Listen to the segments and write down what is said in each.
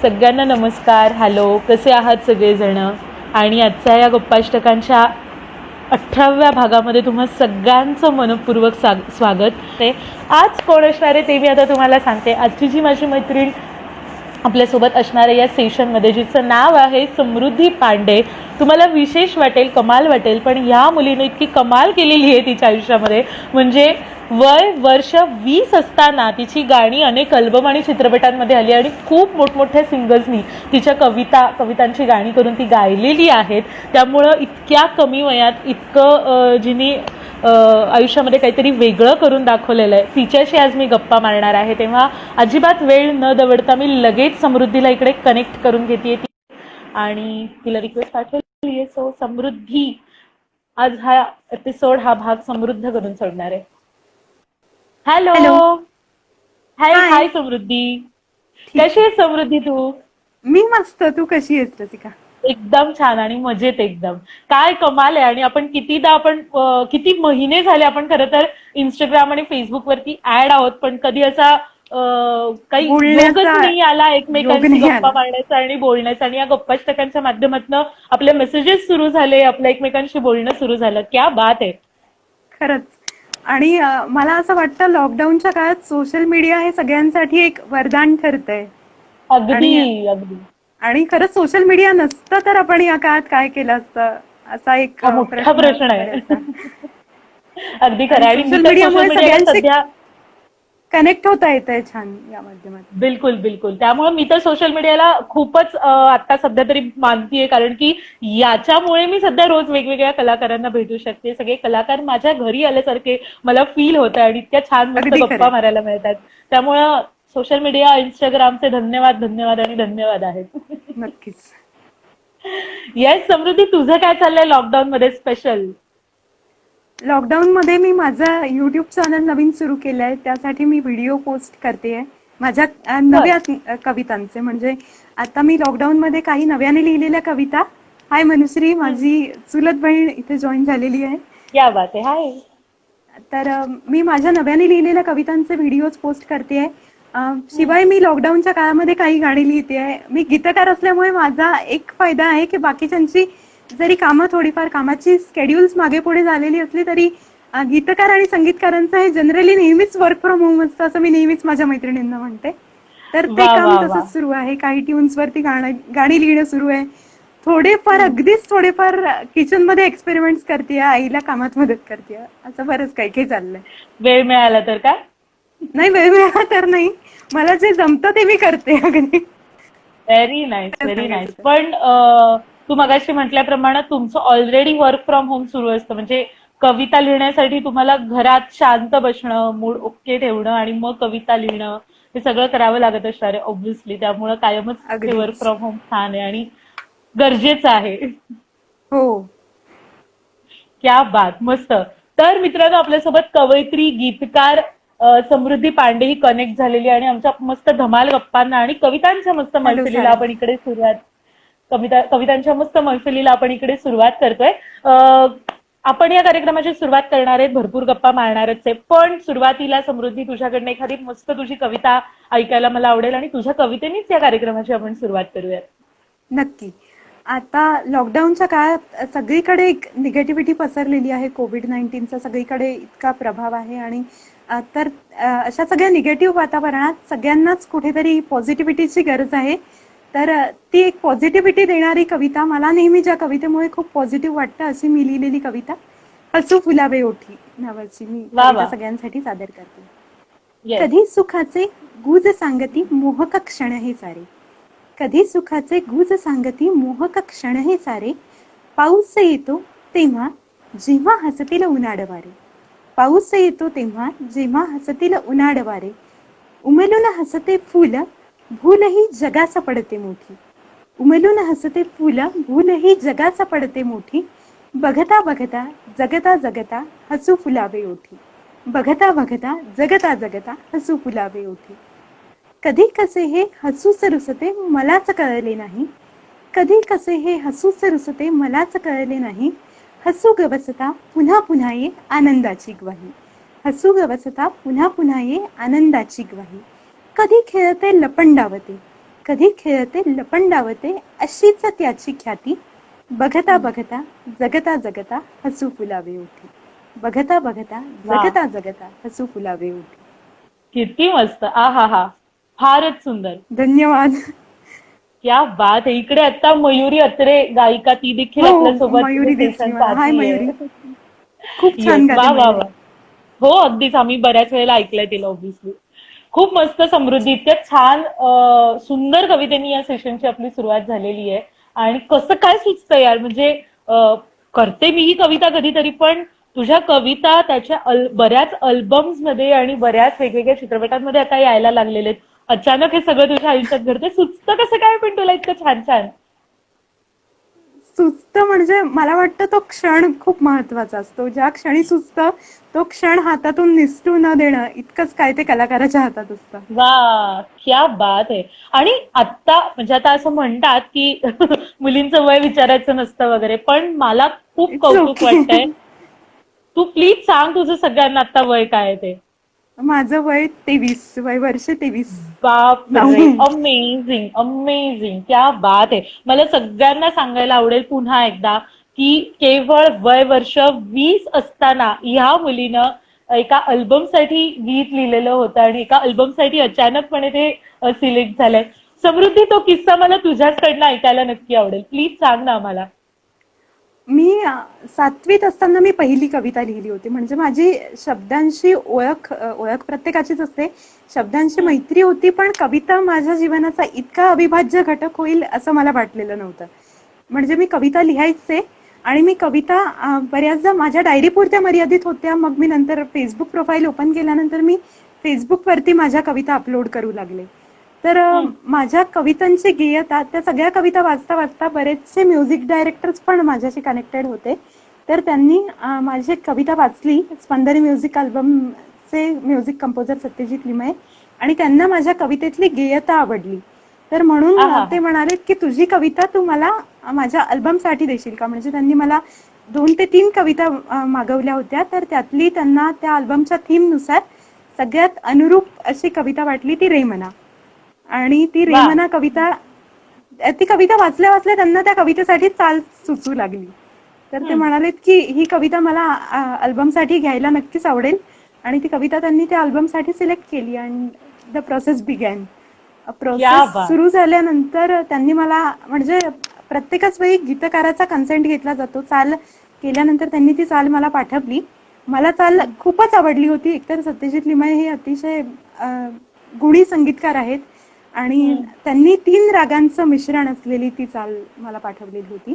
सगळ्यांना नमस्कार, हॅलो, कसे आहात सगळेजण? आणि आजच्या या गप्पाष्टकांच्या 18व्या भागामध्ये तुम्हा सगळ्यांचं मनपूर्वक स्वागत आहे. आज कोण असणार आहे ते मी आता तुम्हाला सांगते. आजची जी माझी मैत्रीण आपल्यासोबत असणाऱ्या या सेशनमध्ये, जिचं नाव आहे समृद्धी पांडे. तुम्हाला विशेष वाटेल, कमाल वाटेल, पण या मुलीने इतकी कमाल केलेली आहे तिच्या आयुष्यामध्ये. म्हणजे वर्ष 20 असताना तिची गाणी अनेक अल्बम आणि चित्रपटांमध्ये आली आणि खूप मोठमोठ्या सिंगर्सनी तिच्या कवितांची गाणी करून ती गायलेली आहेत. त्यामुळं इतक्या कमी वयात इतकं जिनी आयुष्यामध्ये काहीतरी वेगळं करून दाखवलेलं आहे, तिच्याशी आज मी गप्पा मारणार आहे. तेव्हा अजिबात वेळ न दवडता मी लगेच समृद्धीला इकडे कनेक्ट करून घेते आणि तिला रिक्वेस्ट पाठवली आहे. सो समृद्धी, आज हा एपिसोड, हा भाग समृद्ध करून सोडणार आहे. हॅलो. हाय हाय समृद्धी, कशी आहेस समृद्धी तू? मी मस्त. तू कशी आहेस रसिका? एकदम छान आणि मजेत एकदम. काय कमाल आहे. आणि आपण किती महिने झाले आपण खरं तर इंस्टाग्राम आणि फेसबुक वरती ऍड आहोत, पण कधी असा काही योगच नाही आला एकमेकांशी गप्पा मारण्याचा आणि बोलण्याचा. आणि या गप्पाष्टकांच्या माध्यमातून आपले मेसेजेस सुरू झाले, आपल्या एकमेकांशी बोलणं सुरू झालं. क्या बात आहे. खरंच. आणि मला असं वाटतं लॉकडाऊनच्या काळात सोशल मीडिया हे सगळ्यांसाठी एक वरदान ठरतंय. अगदी अगदी. आणि खरंच सोशल मीडिया नसतं तर आपण या काळात काय केलं असतं, असा एक मोठा प्रश्न आहे. अगदी खरं. आणि सोशल मीडियामुळे सध्या कनेक्ट होता येतंय छान या माध्यमातून. बिलकुल बिलकुल. त्यामुळे मी तर सोशल मीडियाला खूपच आता सध्या तरी मानतीये, कारण की याच्यामुळे मी सध्या रोज वेगवेगळ्या कलाकारांना भेटू शकते. सगळे कलाकार माझ्या घरी आल्यासारखे मला फील होतं आणि इतक्या छान मस्त गप्पा मारायला मिळतात. त्यामुळं सोशल मीडिया, इंस्टाग्रामचे धन्यवाद धन्यवाद आणि धन्यवाद आहेत. नक्कीच. येस समृद्धी, तुझं काय चाललंय लॉकडाऊन मध्ये स्पेशल? लॉकडाऊन मध्ये मी माझा युट्यूब चॅनल नवीन सुरू केलंय. त्यासाठी मी व्हिडिओ पोस्ट करते माझ्या नव्या कवितांचे. म्हणजे आता मी लॉकडाऊन मध्ये काही नव्याने लिहिलेल्या कविता. हाय मनुश्री, माझी चुलत बहीण इथे जॉईन झालेली आहे. क्या बात आहे. हाय. तर मी माझ्या नव्याने लिहिलेल्या कवितांचे व्हिडिओज पोस्ट करते. शिवाय मी लॉकडाऊनच्या काळामध्ये काही गाणी लिहिते. मी गीतकार असल्यामुळे माझा एक फायदा आहे की बाकीच्यांची जरी थोडीफार कामाची स्केड्युल्स मागे पुढे झालेली असली तरी गीतकार आणि संगीतकारांचं हे जनरली नेहमीच वर्क फ्रॉम होम असतं, असं मी नेहमीच माझ्या मैत्रिणींना म्हणते. तर ते काम तसंच सुरू आहे. काही ट्यून्स वरती गाणी लिहिणं सुरू आहे. अगदीच थोडेफार किचन मध्ये एक्सपेरिमेंट्स करते, आईला कामात मदत करते. असं बरंच काही चाललंय. वेळ मिळाला तर का? नाही, वेळ मिळाला तर नाही, मला जे जमतं ते मी करते. अगदी. Very nice, very nice. पण तू मगाशी म्हटल्याप्रमाणे तुमचं ऑलरेडी वर्क फ्रॉम होम सुरू असतं, म्हणजे कविता लिहिण्यासाठी तुम्हाला घरात शांत बसणं, मूड ओके ठेवणं आणि मग कविता लिहिणं, हे सगळं करावं लागत असणार आहे ऑब्व्हियसली. त्यामुळे कायमच वर्क फ्रॉम होम छान आहे आणि गरजेचं आहे. हो. क्या बात, मस्त. तर मित्रांनो, आपल्यासोबत कवयित्री, गीतकार समृद्धी पांडे ही कनेक्ट झालेली आणि आमच्या मस्त धमाल गप्पांना आणि कवितांच्या मस्त मैफिलीला आपण इकडे सुरुवात करतोय. आपण या कार्यक्रमाची सुरुवात करणार आहेत, भरपूर गप्पा मारणारच आहे. पण सुरुवातीला समृद्धी, तुझ्याकडनं एखादी मस्त तुझी कविता ऐकायला मला आवडेल आणि तुझ्या कवितेनेच या कार्यक्रमाची आपण सुरुवात करूयात. नक्की. आता लॉकडाऊनच्या काळात सगळीकडे एक निगेटिव्हिटी पसरलेली आहे. कोविड-19चा सगळीकडे इतका प्रभाव आहे आणि तर अशा सगळ्या निगेटिव्ह वातावरणात सगळ्यांनाच कुठेतरी पॉझिटिव्हिटीची गरज आहे. तर ती एक पॉझिटिव्हिटी देणारी कविता, मला नेहमी ज्या कवितेमुळे खूप पॉझिटिव्ह वाटतं अशी मी लिहिलेली कविता हसू फुलावे ओठी नावाची मी सगळ्यांसाठी सादर करते. कधी सुखाचे गुज सांगती मोहक क्षण हे सारे, कधी सुखाचे गुज सांगती मोहक क्षण हे सारे, पाऊस येतो तेव्हा जेव्हा हसतील उन्हाळवारे, पाऊस येतो तेव्हा जेव्हा हसतील उन्हाळवारे, उमलून हसते फुल भूलही जगाचा पडते मोठी, उमलून हसते फुल भूलही जगाचा पडते मोठी, बघता बघता जगता जगता हसू फुलावे ओठी, बघता बघता जगता जगता हसू फुलावे ओठी. कधी कसे हे हसूच रुसते मलाच कळले नाही, कधी कसे हे हसूच रुसते मलाच कळले नाही, हसू ग बसता पुन्हा पुन्हा ये आनंदाची ग्वाही, हसू ग बसता पुन्हा पुन्हा ये आनंदाची ग्वाही. कधी खेळते लपंडावते, कधी खेळते लपंडावते अशीच त्याची ख्याती, बघता बघता जगता जगता हसू फुलावे ओठी, बघता बघता वा, जगता जगता हसू फुलावे ओठी. किती मस्त. आ हा हा, फारच सुंदर. धन्यवाद. क्या बात आहे. इकडे आता मयुरी अत्रे गायिका, ती देखील हो, आपल्यासोबत मयुरी दिसली सेशन मला. हाय पाहतीये. मयुरी. खूप येस, छान गाते वा वा मयुरी. वा. हो, अगदीच. आम्ही बऱ्याच वेळेला ऐकलंय तिला ऑब्व्हियसली. खूप मस्त समृद्धी. इतक्या छान सुंदर कवितेनी या सेशनची आपली सुरुवात झालेली आहे. आणि कसं काय सुचतं यार, म्हणजे करते मी ही कविता कधीतरी, पण तुझ्या कविता त्याच्या बऱ्याच अल्बम्स मध्ये आणि बऱ्याच वेगवेगळ्या चित्रपटांमध्ये आता यायला लागलेले आहेत. अचानक हे सगळं तुझ्या आयुष्यात घडते. सुचतं कसं काय पण तुला इतकं छान छान? सुचतं म्हणजे मला वाटतं तो क्षण खूप महत्वाचा असतो. ज्या क्षणी सुचतं तो क्षण हातातून निसटू न देणं इतकंच काय ते कलाकाराच्या हातात असतं. वा, क्या बात आहे. आणि आता म्हणजे आता असं म्हणतात की मुलींचं वय विचारायचं नसतं वगैरे, पण मला खूप इट्स कौतुक ओके. वाटतंय. तू प्लीज सांग तुझं सगळ्यांना आता वय काय आहे ते. माझं वय 23, वय वर्ष 23. बाप रे, जाऊन अमेझिंग अमेझिंग, क्या बात आहे. मला सगळ्यांना सांगायला आवडेल पुन्हा एकदा की केवळ वय वर्ष 20 असताना ह्या मुलीनं एका अल्बमसाठी गीत लिहिलेलं होतं आणि एका अल्बमसाठी अचानकपणे ते सिलेक्ट झालंय. समृद्धी, तो किस्सा मला तुझ्याचकडनं ऐकायला नक्की आवडेल. प्लीज सांग ना आम्हाला. मी 7वीत असताना मी पहिली कविता लिहिली होती. म्हणजे माझी शब्दांशी ओळख प्रत्येकाचीच असते. शब्दांशी हं. मैत्री होती, पण कविता माझ्या जीवनाचा इतका अविभाज्य घटक होईल असं मला वाटलेलं नव्हतं. म्हणजे मी कविता लिहायचे आणि मी कविता बऱ्याचदा माझ्या डायरीपुरत्या मर्यादित होत्या. मग मी नंतर फेसबुक प्रोफाईल ओपन केल्यानंतर मी फेसबुकवरती माझ्या कविता अपलोड करू लागले. तर हं. माझ्या कवितांची गेयता, त्या सगळ्या कविता वाचता वाचता बरेचसे म्युझिक डायरेक्टर्स पण माझ्याशी कनेक्टेड होते. तर त्यांनी माझी एक कविता वाचली, स्पंदनी म्युझिक अल्बमचे म्युझिक कंपोजर सत्यजित लिमये, आणि त्यांना माझ्या कवितेतली गेयता आवडली. तर म्हणून आहा ते हा. म्हणाले की तुझी कविता तू मला माझ्या अल्बमसाठी देशील का. म्हणजे त्यांनी मला 2 ते 3 कविता मागवल्या होत्या. तर त्यातली त्यांना त्या अल्बमच्या थीमनुसार सगळ्यात अनुरूप अशी कविता वाटली ती रेमना. आणि ती वा. रेमना कविता, ती कविता वाचल्या वाचल्या त्यांना त्या कवितेसाठी चाल सुचू लागली. तर ते हं. म्हणालेत की ही कविता मला अल्बमसाठी घ्यायला नक्कीच आवडेल, आणि ती कविता त्यांनी त्या अल्बमसाठी सिलेक्ट केली आणि द प्रोसेस बिगॅन. क्या प्रोसेस बात. सुरू झाल्यानंतर त्यांनी मला, म्हणजे प्रत्येकच वेळी गीतकाराचा कन्सेंट घेतला जातो. चाल केल्यानंतर त्यांनी ती चाल मला पाठवली. मला चाल हं. खूपच आवडली होती. एकतर सत्यजित लिमये हे अतिशय गुणी संगीतकार आहेत आणि हं. त्यांनी 3 रागांचं मिश्रण असलेली ती चाल मला पाठवलेली होती.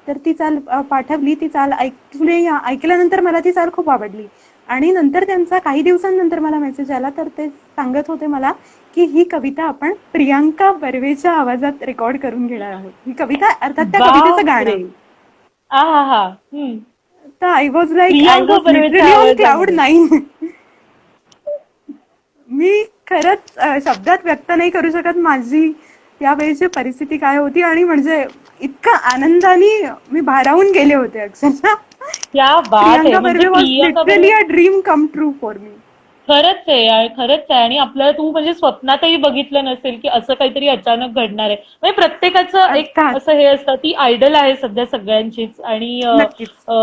तर ती चाल पाठवली. ती चाल ऐकल्यानंतर मला ती चाल खूप आवडली. आणि नंतर त्यांचा काही दिवसांनंतर मला मेसेज आला. तर ते सांगत होते मला की ही कविता आपण प्रियांका बर्वेच्या आवाजात रेकॉर्ड करून घेणार आहोत. ही कविता अर्थात त्या कवितेचं बाप रे. गाणं. आहा हा. हं. तर आय प्रियांका वॉज बर्वेच्या लिटरली ऑन क्लाउड आवाजामध्ये. 9. मी खरंच शब्दात व्यक्त नाही करू शकत माझी त्यावेळेची परिस्थिती काय होती. आणि म्हणजे इतका आनंदाने मी भारावून गेले होते अक्षरशः. क्या बात आहे. प्रियांका म्हणजे Barve was Priyanka literally Barve a dream come true for me. खरंच आहे आणि खरंच आहे. आणि आपल्याला तू म्हणजे स्वप्नातही बघितलं नसेल की असं काहीतरी अचानक घडणार आहे. म्हणजे प्रत्येकाचं एक अर्थात. असं हे असतं, ती आयडल आहे सध्या सगळ्यांचीच. आणि नक्कीच. अ,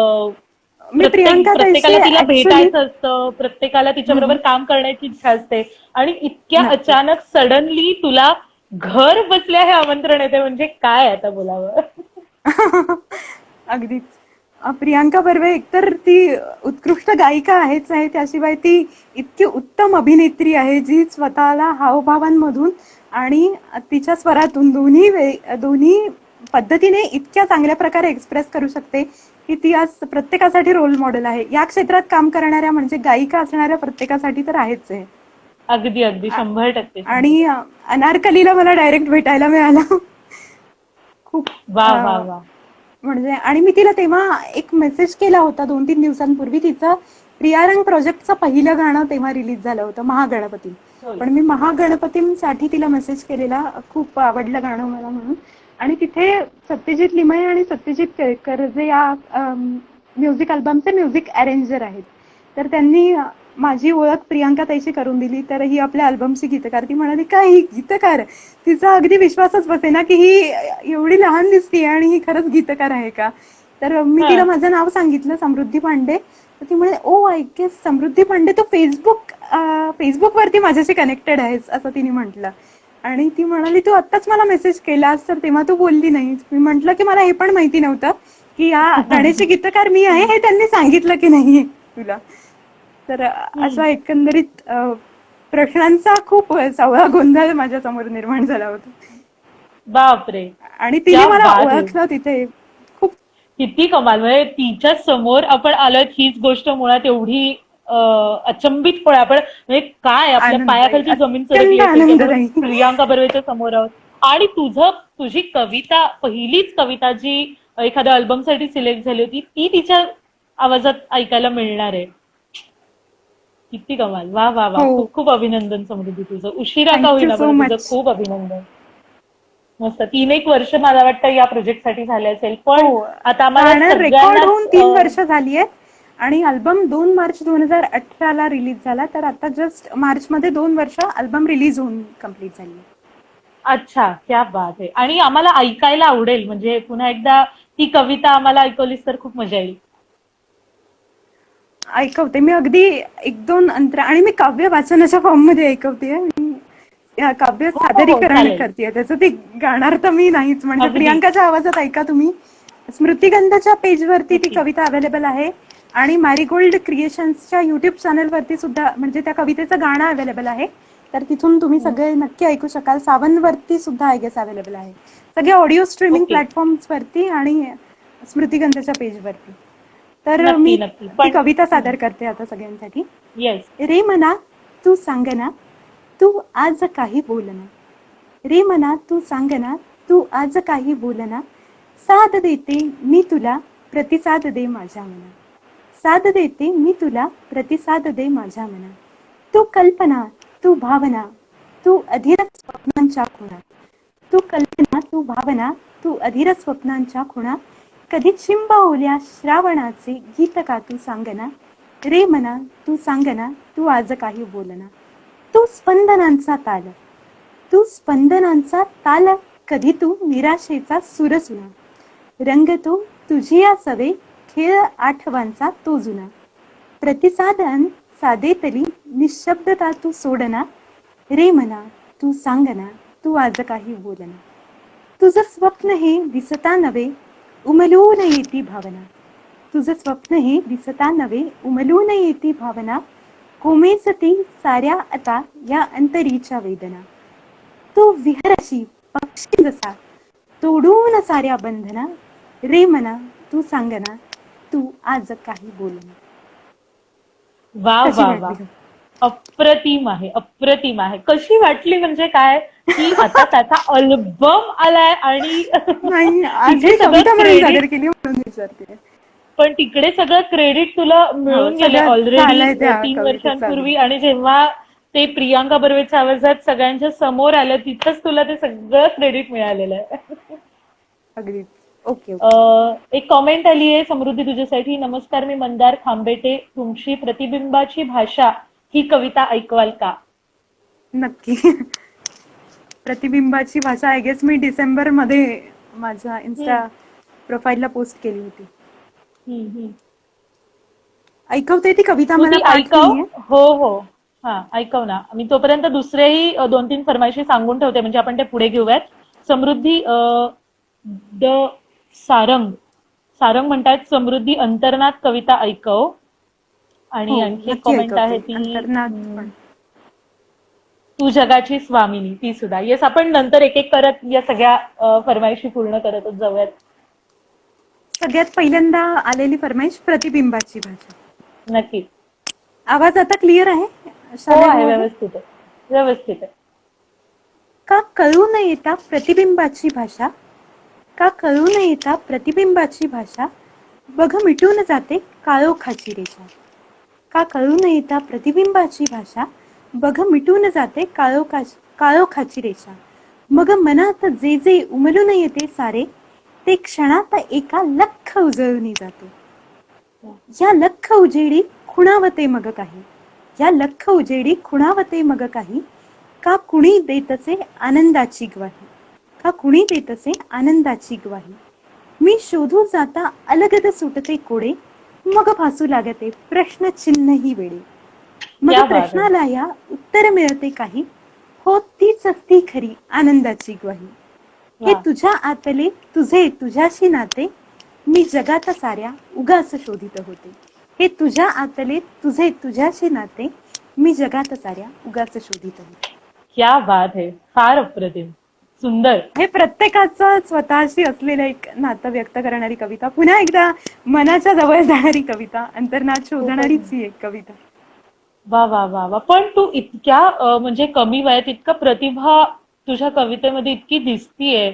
मी प्रियांका ताईशी प्रत्येकाला तिला ऍक्च्युली भेटायचं असतं, प्रत्येकाला तिच्याबरोबर काम करण्याची इच्छा असते. आणि इतक्या नक्कीच. अचानक सडनली तुला घर बसल्या हे आमंत्रण येते, म्हणजे काय आता बोलावं. अगदीच. प्रियांका बर्वे एकतर ती उत्कृष्ट गायिका आहेच आहे, त्याशिवाय ती इतकी उत्तम अभिनेत्री आहे जी स्वतःला हावभावांमधून आणि तिच्या स्वरातून दोन्ही पद्धतीने इतक्या चांगल्या प्रकारे एक्सप्रेस करू शकते की ती आज प्रत्येकासाठी रोल मॉडेल आहे. या क्षेत्रात काम करणाऱ्या, म्हणजे गायिका असणाऱ्या प्रत्येकासाठी तर आहेच आहे. अगदी अगदी, 100% 100%. आणि अनारकलीला मला डायरेक्ट भेटायला मिळालं. खूप वा वा वा. म्हणजे, आणि मी तिला तेव्हा एक मेसेज केला होता 2-3 दिवसांपूर्वी. तिचं प्रियारंग प्रोजेक्टचं पहिलं गाणं तेव्हा रिलीज झालं होतं, महागणपती. होय. पण मी महागणपतीसाठी तिला मेसेज केलेला, खूप आवडलं गाणं मला म्हणून. आणि तिथे सत्यजित लिमये आणि सत्यजित केळकर जे या म्युझिक अल्बमचे म्युझिक अरेंजर आहेत, तर त्यांनी माझी ओळख प्रियांका ताईशी करून दिली, तर ही आपल्या अल्बमची गीतकार. ती म्हणाली काय ही गीतकार? तिचा अगदी विश्वासच बसेना की ही एवढी लहान दिसते आणि ही खरंच गीतकार आहे का. तर मी हा. तिला माझं नाव सांगितलं, समृद्धी पांडे. तर ती म्हणे ओ आय गेस समृद्धी पांडे तू फेसबुकवरती माझ्याशी कनेक्टेड आहेस, असं तिने म्हटलं. आणि ती म्हणाली तू आत्ताच मला मेसेज केलास तर तेव्हा तू बोलली नाहीस. मी म्हटलं की मला हे पण माहिती नव्हतं की या गाण्याचे गीतकार मी आहे, हे त्यांनी सांगितलं की नाहीये तुला. तर असा एकंदरीत प्रश्नांचा खूप सगळा गोंधळ माझ्या समोर निर्माण झाला होता. बापरे, आणि तिने क्या मला बात आहे. ओळखलं तिथे. खूप किती कमाल. म्हणजे तिच्या समोर आपण आलो, हीच गोष्ट मुळात एवढी अचंबित पण आपण म्हणजे काय आपल्या आनंददायी, पायाखालची जमीन सरकली अत्यंत असेल की आपण आनंददायी. प्रियांका बर्वेच्या समोर आहोत. आणि तुझी कविता, पहिलीच कविता जी एखाद्या अल्बमसाठी सिलेक्ट झाली होती, ती तिच्या आवाजात ऐकायला मिळणार आहे. किती कमाल. वा वा वा, हो, खूप खूप अभिनंदन समृद्धी तुझं. उशिरा का थँक्यू होईना सो पण तुझं मच. खूप अभिनंदन. मस्त. 3-1 वर्ष मला वाटतं या प्रोजेक्टसाठी झाले असेल. पण हो, आता आम्हाला गाणं रेकॉर्ड होऊन सगळ्यांनाच 3 वर्ष झाली आहेत आणि अल्बम 2 मार्च 2018 रिलीज झाला. तर आता जस्ट मार्चमध्ये 2 वर्ष अल्बम रिलीज होऊन कम्प्लीट झाली. अच्छा, क्या बात आहे. आणि आम्हाला ऐकायला आवडेल, म्हणजे पुन्हा एकदा ती कविता आम्हाला ऐकवलीस तर खूप मजा येईल. ऐकवते मी अगदी 1-2 अंतर, आणि मी काव्य वाचनाच्या फॉर्म मध्ये ऐकवते. काव्य हो हो हो, सादरीकरण चालेल. करते, त्याचं ते गाणार तर मी नाहीच. म्हणजे अगदी. प्रियांकाच्या आवाजात ऐका तुम्ही. स्मृतिगंधाच्या पेजवरती ती नक्की. कविता अवेलेबल आहे आणि मॅरीगोल्ड क्रिएशन्सच्या युट्यूब चॅनलवरती सुद्धा, म्हणजे त्या कवितेचं गाणं अवेलेबल आहे. तर तिथून तुम्ही सगळे नक्की ऐकू शकाल. सावनवरती सुद्धा आय गेस अवेलेबल आहे, सगळे ऑडिओ स्ट्रीमिंग ओके. प्लॅटफॉर्म्स वरती आणि स्मृतिगंधाच्या पेजवरती. तर नक्की मी नक्की. ती पण कविता सादर करते आता सगळ्यांसाठी. येस. रे मना तू सांगना, तू आज काही बोलना. रे मना तू सांगना, तू आज काही बोलना. साथ देते मी तुला, प्रतिसाद दे माझ्या मना. साथ देते मी तुला, प्रतिसाद दे माझ्या मना. तू कल्पना, तू भावना, तू अधीर स्वप्नांच्या खुणा. तू कल्पना, तू भावना, तू अधीर स्वप्नांच्या खुणा. कधी चिंबवल्या श्रावणाचे गीत का तू सांगना. रे मना तू सांगना, तू आज काही बोलना. तू स्पंदनांचा ताल, तू स्पंदनांचा ताल. कधी तू निराशेचा सूर सुना. रंग तो तुझी या सवे, खेळ आठवांचा तो जुना. प्रतिसादन साधे तरी निशब्दता तू सोडना. रे मना तू सांगना, तू आज काही बोलना. तुझं स्वप्न हे दिसता नवे, उमलून येती भावना. तुझं स्वप्न हे दिसता नवे, उमलून येती भावना. कोमेजती साऱ्या आता या अंतरीच्या वेदना. तू विहरशी पक्षी जसा, तोडून साऱ्या बंधना. रे मना तू सांगना, तू आज काही बोलना. वा कशी वा वा, वाटली? अप्रतिम आहे, अप्रतिम आहे. कशी वाटली म्हणजे काय, की आता त्याचा अल्बम आलाय आणि नाही, आज तिथे ही सगळं कविता म्हणून क्रेडिट, सादर केली म्हणून विचारते. पण तिकडे सगळं क्रेडिट तुला हो, मिळून गेले सगळं ऑलरेडी झालंय त्या 3 कवितेचं अगदी. वर्षांपूर्वी. आणि जेव्हा ते प्रियांका बर्वेच्या आवाजात सगळ्यांच्या समोर आलं, तिथंच तुला ते सगळं क्रेडिट मिळालेलं आहे. अगदी. Okay okay. एक कॉमेंट आली आहे समृद्धी तुझ्यासाठी. नमस्कार, मी मंदार खांबेटे. तुमची प्रतिबिंबाची भाषा ही कविता ऐकवाल का? नक्की. प्रतिबिंबाची भाषा आय गेस मी डिसेंबर मध्ये माझ्या इन्स्टा प्रोफाईलला पोस्ट केली होती. हम्म. ऐकवते ती कविता, तू मला ती पाठ ऐकव. नाहीये. हो हो, हा ऐकव ना. मी तोपर्यंत दुसरेही 2-3 फरमाईशी सांगून ठेवते, म्हणजे आपण ते पुढे घेऊयात. समृद्धी द सारंग सारंग म्हणतात समृद्धी अंतर्नाद कविता ऐकव. आणि हो, आणखी एक नक्की कॉमेंट आहे ऐकवते. ती अंतर्नाद पण. तू जगाची स्वामिनी, ती सुद्धा. येस, आपण नंतर एक एक करत या सगळ्या फरमाईशी पूर्ण करतच जाऊयात. सगळ्यात पहिल्यांदा आलेली फरमाईश प्रतिबिंबाची भाषा. नक्की. आवाज आता क्लिअर आहे? हो, शालेय आहे, हो आहे? व्यवस्थित आहे, व्यवस्थित आहे. का कळू न येता प्रतिबिंबाची भाषा, का कळू न येता प्रतिबिंबाची भाषा. बघ मिटून जाते काळोखाची रेषा. का कळू न येता प्रतिबिंबाची भाषा, बघ मिटून जाते काळोखाची रेषा. मग मनात जे जे उमलून येते सारे, ते क्षणात एका लख उजळून जाते. या लख उजेडी खुणावते मग काही. या लख उजेडी खुणावते मग काही, का कुणी देतसे आनंदाची ग्वाही, का कुणी देतसे आनंदाची ग्वाही. मी शोधू जाता अलगद सुटते कोडे, मग भासू लागते प्रश्नचिन्ह ही वेडे. मग क्या बात आहे. प्रश्नाला या उत्तर मिळते काही, हो तीच असती खरी आनंदाची ग्वाही. हे वा. तुझ्या आतले तुझे तुझ्याशी नाते, मी जगात साऱ्या उगाच शोधित होते. हे तुझ्या आतले तुझे तुझ्याशी नाते, मी जगात साऱ्या उगाच शोधित होते. क्या बात आहे, फार अप्रतिम, सुंदर. हे प्रत्येकाचं स्वतःशी असलेलं एक नातं व्यक्त करणारी कविता, पुन्हा एकदा मनाच्या जवळ जाणारी कविता, अंतर्नाद शोधणारीच ही एक कविता. वा वा वा वा. पण तू इतक्या म्हणजे कमी वयात इतका प्रतिभा तुझ्या कवितेमध्ये इतकी दिसतीये,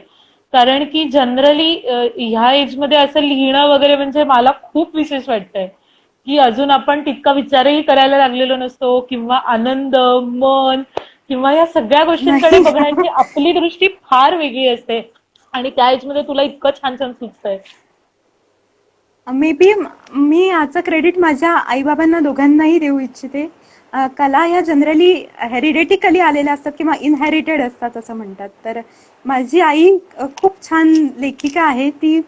कारण की जनरली ह्या एज मध्ये असं लिहिणं वगैरे म्हणजे मला खूप विशेष वाटतंय की अजून आपण तितका विचारही करायला लागलेलो नसतो, किंवा आनंद, मन किंवा या सगळ्या गोष्टींकडे नाही. बघण्याची आपली दृष्टी फार वेगळी असते, आणि त्या एज मध्ये तुला इतकं छान छान सुचतंय. मे बी मी याचं क्रेडिट माझ्या आईबाबांना दोघांनाही देऊ इच्छिते. कला ह्या जनरली हेरिडेटिकली आलेल्या असतात किंवा इनहेरिटेड असतात असं म्हणतात. तर माझी आई खूप छान लेखिका आहे. ती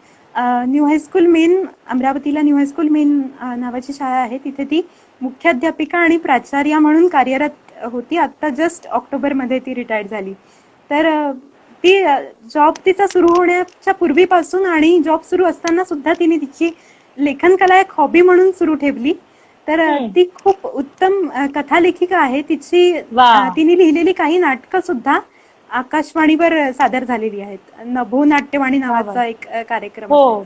न्यू हायस्कूल मेन, अमरावतीला न्यू हायस्कूल मेन नावाची शाळा आहे, तिथे ती मुख्याध्यापिका आणि प्राचार्या म्हणून कार्यरत होती. आता जस्ट ऑक्टोबरमध्ये ती रिटायर्ड झाली. तर ती जॉब तिचा सुरू होण्याच्या पूर्वीपासून आणि जॉब सुरू असताना सुद्धा तिने तिची लेखन कला एक हॉबी म्हणून सुरू ठेवली. तर ती खूप उत्तम कथा लेखिका आहे. तिने लिहिलेली काही नाटकं सुद्धा आकाशवाणीवर सादर झालेली आहेत. नभो नाट्यवाणी नावाचा एक कार्यक्रम हो.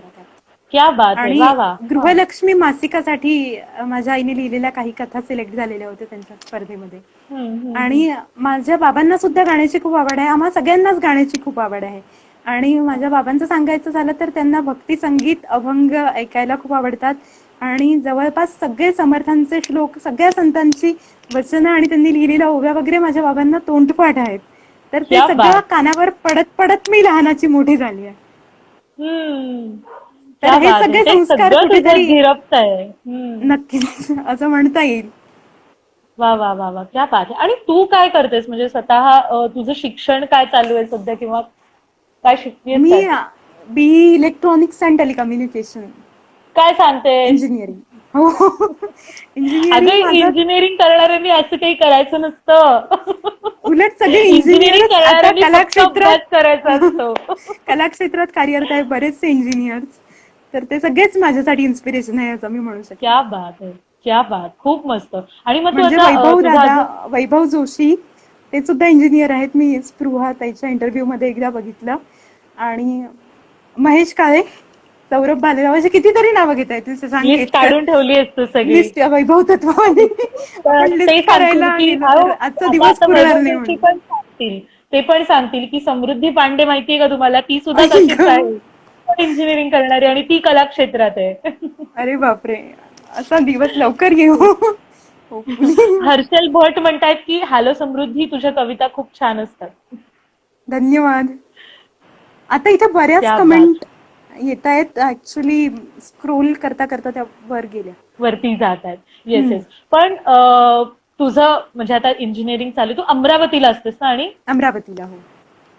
क्या बात आहे. आणि वा वा. गृहलक्ष्मी मासिकासाठी माझ्या आईने लिहिलेल्या काही कथा सिलेक्ट झालेल्या होत्या त्यांच्या स्पर्धेमध्ये. आणि माझ्या बाबांना सुद्धा गाण्याची खूप आवड आहे. आम्हा सगळ्यांनाच गाण्याची खूप आवड आहे. आणि माझ्या बाबांचं सांगायचं झालं तर त्यांना भक्ती संगीत, अभंग ऐकायला खूप आवडतात. आणि जवळपास सगळे समर्थांचे श्लोक, सगळ्या संतांची वचनं आणि त्यांनी लिहिलेल्या ओव्या वगैरे माझ्या बाबांना तोंडपाठ आहेत. तर ते सगळं कानावर पडत पडत मी लहानाची मोठी झाली आहे. तर हे सगळे संस्कार कुठेतरी नक्कीच असं म्हणता येईल. वा वा वा वा. क्या बात आहे. आणि तू काय करतेस, म्हणजे स्वतः तुझं शिक्षण काय चालू आहे सध्या, किंवा काय शिकतेस? मी BE इलेक्ट्रॉनिक्स अँड टेलिकम्युनिकेशन. काय सांगते? इंजिनिअरिंग. हो, इंजिनिअरिंग करणाऱ्यांनी असं काही करायचं नसतं. उलट सगळे इंजिनिअरिंग करणाऱ्यांनी कलाक्षेत्रात करायचा असतो. कलाक्षेत्रात कार्यरत आहे बरेचसे इंजिनियर्स. तर ते सगळेच माझ्यासाठी इन्स्पिरेशन आहे असं मी म्हणू शकते. क्या बात आहे, क्या बात. खूप मस्त. आणि मग म्हणजे वैभव जोशी ते सुद्धा इंजिनियर आहेत. मी स्पृहा त्याच्या इंटरव्ह्यू मध्ये एकदा बघितलं. आणि महेश काळे, सौरभ भालेराव, अशी कितीतरी नावं घेता येतील. काढून ठेवली असतो सगळी वैभव तत्वाने आजचा दिवस पुरणार नाही. ते पण सांगतील की समृद्धी पांडे माहितीये का तुम्हाला, ती सुद्धा तशीच आहे, इंजिनिअरिंग करणारी, आणि ती कला क्षेत्रात आहे. अरे बापरे, असा दिवस लवकर येऊ. हर्षल भट म्हणतायत की हॅलो समृद्धी, तुझ्या कविता खूप छान असतात. धन्यवाद. आता इथे बऱ्याच कमेंट येत आहेत. ऍक्च्युली स्क्रोल करता करता त्या वरती जात आहेत. Yes yes. पण तुझं म्हणजे आता इंजिनिअरिंग चालू, तू अमरावतीला असतेस ना? आणि अमरावतीला. हो.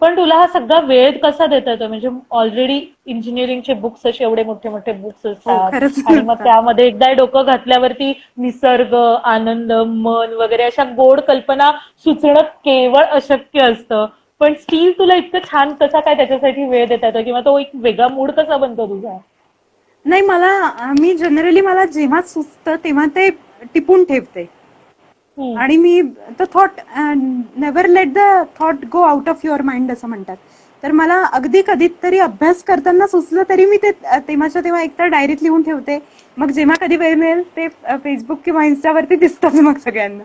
पण तुला हा सगळा वेळ कसा देता येतो? म्हणजे ऑलरेडी इंजिनिअरिंगचे बुक्स असे एवढे मोठे मोठे बुक्स असतात, आणि मग त्यामध्ये एकदा डोकं घातल्यावरती निसर्ग, आनंद, मन वगैरे अशा गोड कल्पना सुचणं केवळ अशक्य असतं. पण स्टील तुला इतकं छान कसा काय त्याच्यासाठी वेळ देता येतो, किंवा तो एक वेगळा मूड कसा बनतो तुझा? नाही, मी जनरली मला जेव्हा सुचतं तेव्हा ते टिपून ठेवते. आणि me the thought never let the thought go out of your mind असं म्हणतात. तर मला अगदी कधीतरी अभ्यास करताना सुचलं तरी मी ते तेव्हाच्या तेव्हा एकतर डायरीत लिहून ठेवते. मग जेव्हा कधी वेळ मिळेल ते फेसबुक किंवा इन्स्टावरती दिसतच मग सगळ्यांना.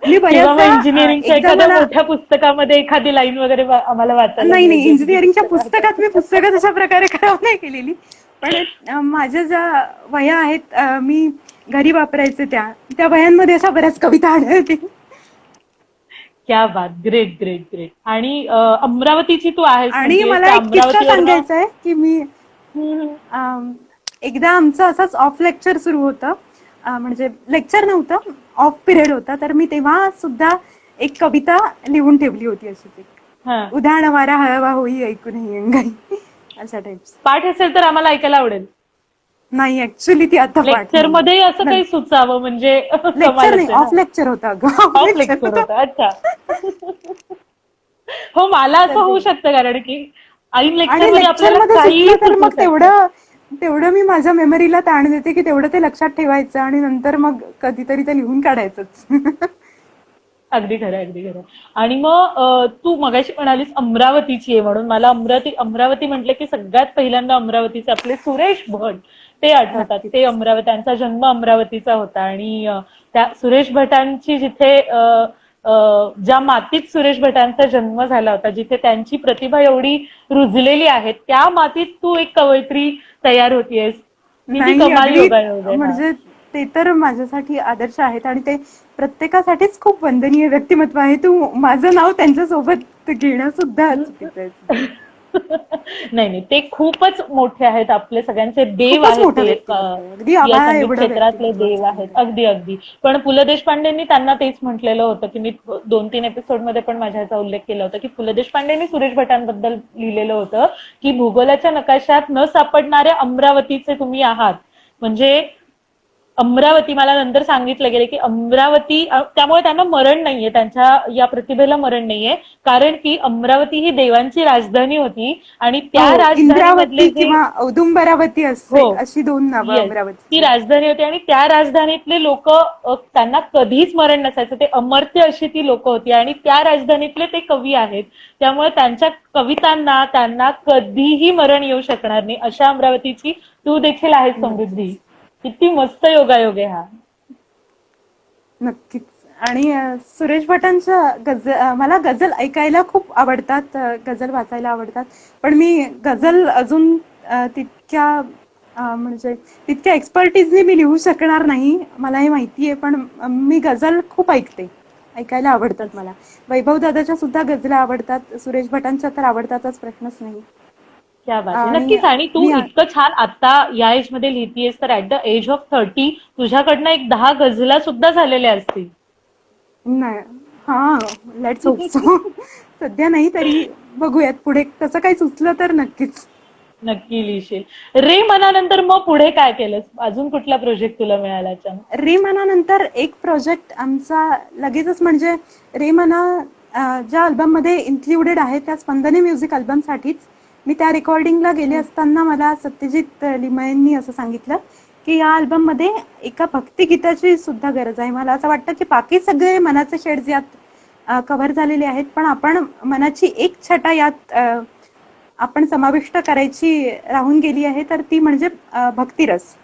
इंजिनिअरिंगच्या एखाद्या मोठ्या पुस्तकामध्ये एखादी लाईन वगैरे आम्हाला वाचायला? नाही, इंजिनिअरिंगच्या पुस्तकात मी पुस्तकं तशा प्रकारे खराब नाही केलेली. पण माझ्या ज्या वह्या आहेत मी घरी वापरायचे त्या वह्यांमध्ये अशा बऱ्याच कविता आढळतील. क्या बात. Great great great. आणि अमरावतीची तू आहेस, आणि मला एक किस्सा सांगायचा आहे की मी एकदा आमचं असंच ऑफ लेक्चर सुरू होतं म्हणजे लेक्चर नव्हतं, ऑफ पिरियड होता, तर मी तेव्हा सुद्धा एक कविता लिहून ठेवली होती अशीच एक. हा, उधाण वारा हळवा होई ऐकून अंगाई, अशा टाइप्स. पाठ असेल तर आम्हाला ऐकायला आवडेल. नाही, ऍक्च्युली ती आता पाठ लेक्चर नाही. मध्ये असं काही सुचावं म्हणजे लेक्चर कमालच नाही, आहे ना. ऑफ लेक्चर होता अगं, ऑफ ऑफ लेक्चर लेक्चर होता. होता, अच्छा. हो, मला असं होऊ शकतं कारण की ऐन लेक्चर आणि मध्ये लेक्चर आपल्याला मध्ये काहीही सुचलं तर सुचू मग शकतं. तेवढं मी माझ्या मेमरीला ताण देते की तेवढं ते लक्षात ठेवायचं आणि नंतर मग कधीतरी ते लिहून काढायचंच. अगदी खरं, अगदी खरं. आणि मग तू मगाशी म्हणालीस अमरावतीची आहे म्हणून मला अमरावती म्हटलं की सगळ्यात पहिल्यांदा अमरावतीचे आपले सुरेश भट ते आठवतात. नक्कीच. ते त्यांचा जन्म अमरावतीचा होता आणि त्या सुरेश भटांची जिथे ज्या मातीत सुरेश भटांचा जन्म झाला होता, जिथे त्यांची प्रतिभा एवढी रुजलेली आहे, त्या मातीत तू एक कवयित्री तयार होतीयस. किती नाही, कमाल अगदी योगायोग आहे हा. म्हणजे ते तर माझ्यासाठी आदर्श आहेत आणि ते प्रत्येकासाठीच खूप वंदनीय व्यक्तिमत्व आहे. तू माझं नाव त्यांच्यासोबत घेणं सुद्धा चुकीचं आहे. नाही नाही, ते खूपच मोठे आहेत, आपले सगळ्यांचे देव खूपच आहेत मोठं ते. व्यक्तिमत्व आहे, अगदी या आभाळ संगीत एवढं क्षेत्रातले व्यक्तिमत्व देव आहेत. चांगलं. अगदी अगदी. पण पु ल देशपांडेंनी त्यांना तेच म्हटलेलं होतं की मी 2-3 एपिसोडमध्ये पण माझ्या ह्याचा उल्लेख केला होता की पु ल देशपांडेंनी सुरेश भटांबद्दल लिहिलेलं होतं की भूगोलाच्या नकाशात न सापडणाऱ्या अमरावतीचे तुम्ही आहात. म्हणजे अमरावती, मला नंतर सांगितलं गेलं की अमरावती, त्यामुळे त्यांना मरण नाहीये, त्यांच्या या प्रतिभेला मरण नाहीये, कारण की अमरावती ही देवांची राजधानी होती आणि त्या हो, राजधानीमधले इंद्रावती जे, किंवा औदुंबरावती हो, असते, अशी 2 नावं येस, ती अमरावतीची. राजधानी होती आणि त्या राजधानीतले लोक, त्यांना कधीच मरण नसायचं, ते अमर्त्य अशी ती लोक होती आणि त्या राजधानीतले ते कवी आहेत. त्यामुळे त्यांच्या कवितांना त्यांना कधीही मरण येऊ शकणार नाही. अशा अमरावतीची तू देखील आहेस समृद्धी. नक्कीच. किती मस्त योगायोग आहे हा. नक्कीच. आणि सुरेश भटांच्या मला गझल ऐकायला खूप आवडतात, गझल वाचायला आवडतात. पण मी गझल अजून तितक्या म्हणजे तितक्या एक्सपर्टीजने मी लिहू शकणार नाही, मला हे माहिती आहे. पण मी गझल खूप ऐकते, ऐकायला आवडतात मला. वैभव दादाच्या सुद्धा गझला आवडतात, सुरेश भटांच्या तर आवडतातच, प्रश्नच नाही. क्या बात आहे. आणि नक्कीच. आणि तू मी इतकं छान आता या एज मध्ये लिहितीयस तर ऍट द एज ऑफ 30 तुझ्याकडनं एक 10 गझला सुद्धा झालेल्या असतील. नाही, हा, लेट्स होप सो. सध्या नाही, तरी बघूयात पुढे तसं काही सुचलं तर नक्कीच. नक्की लिहिशील. रे मनानंतर मग पुढे काय केलंस? अजून कुठला प्रोजेक्ट तुला मिळाला अचानक? रे मनानंतर एक प्रोजेक्ट आमचा लगेचच, म्हणजे रे मना ज्या अल्बम मध्ये इन्क्लुडेड आहे त्या स्पंदने म्युझिक अल्बम साठीच मी त्या रेकॉर्डिंगला गेले असताना मला सत्यजित लिमयेंनी असं सांगितलं की या अल्बम मध्ये एका भक्तिगीताची सुद्धा गरज आहे. मला असं वाटतं की बाकी सगळे मनाचे शेड्स यात कव्हर झालेले आहेत, पण आपण मनाची एक छटा यात आपण समाविष्ट करायची राहून गेली आहे, तर ती म्हणजे भक्तिरस.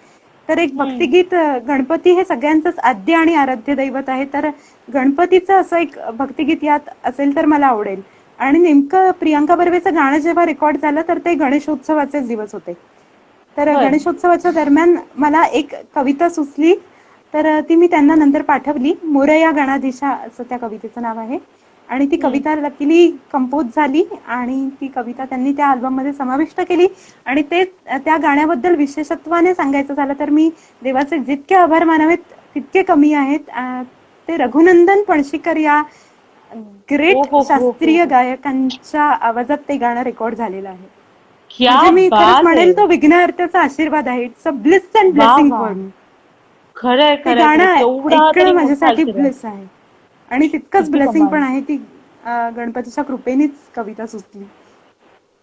तर एक भक्तिगीत, गणपती हे सगळ्यांचंच आद्य आणि आराध्य दैवत आहे, तर गणपतीचं असं एक भक्तिगीत यात असेल तर मला आवडेल. आणि नेमकं प्रियांका बर्वेचं गाणं जेव्हा रेकॉर्ड झालं तर ते गणेशोत्सवाचेच दिवस होते. तर बर. गणेशोत्सवाच्या दरम्यान मला एक कविता सुचली, तर ती मी त्यांना नंतर पाठवली. मोरया गणाधीशा असं त्या कवितेचं नाव आहे. आणि ती कविता लकीली कंपोज झाली आणि ती कविता त्यांनी त्या अल्बम मध्ये समाविष्ट केली. आणि ते त्या गाण्याबद्दल विशेषत्वाने सांगायचं झालं तर मी देवाचे जितके आभार मानावेत तितके कमी आहेत. ते रघुनंदन पणशीकर या ग्रेट शास्त्रीय गायकांच्या आवाजात ते गाणं रेकॉर्ड झालेलं आहे. क्या म्हणजे मी खरंच बात म्हणेल आहे. तो विघ्नहर्त्याचा आशीर्वाद आहे. इट्स अ ब्लिस अँड वा ब्लेसिंग वा. For me. खरंय ते खरंय गाणं खरंय. तेवढा ऐकणं तरी मोठा माझ्यासाठी आशीर्वाद. ब्लेस आहे. आणि तितकंच किती ब्लेसिंग कमाल. पण आहे, ती गणपतीच्या कृपेनेच कविता सुचली.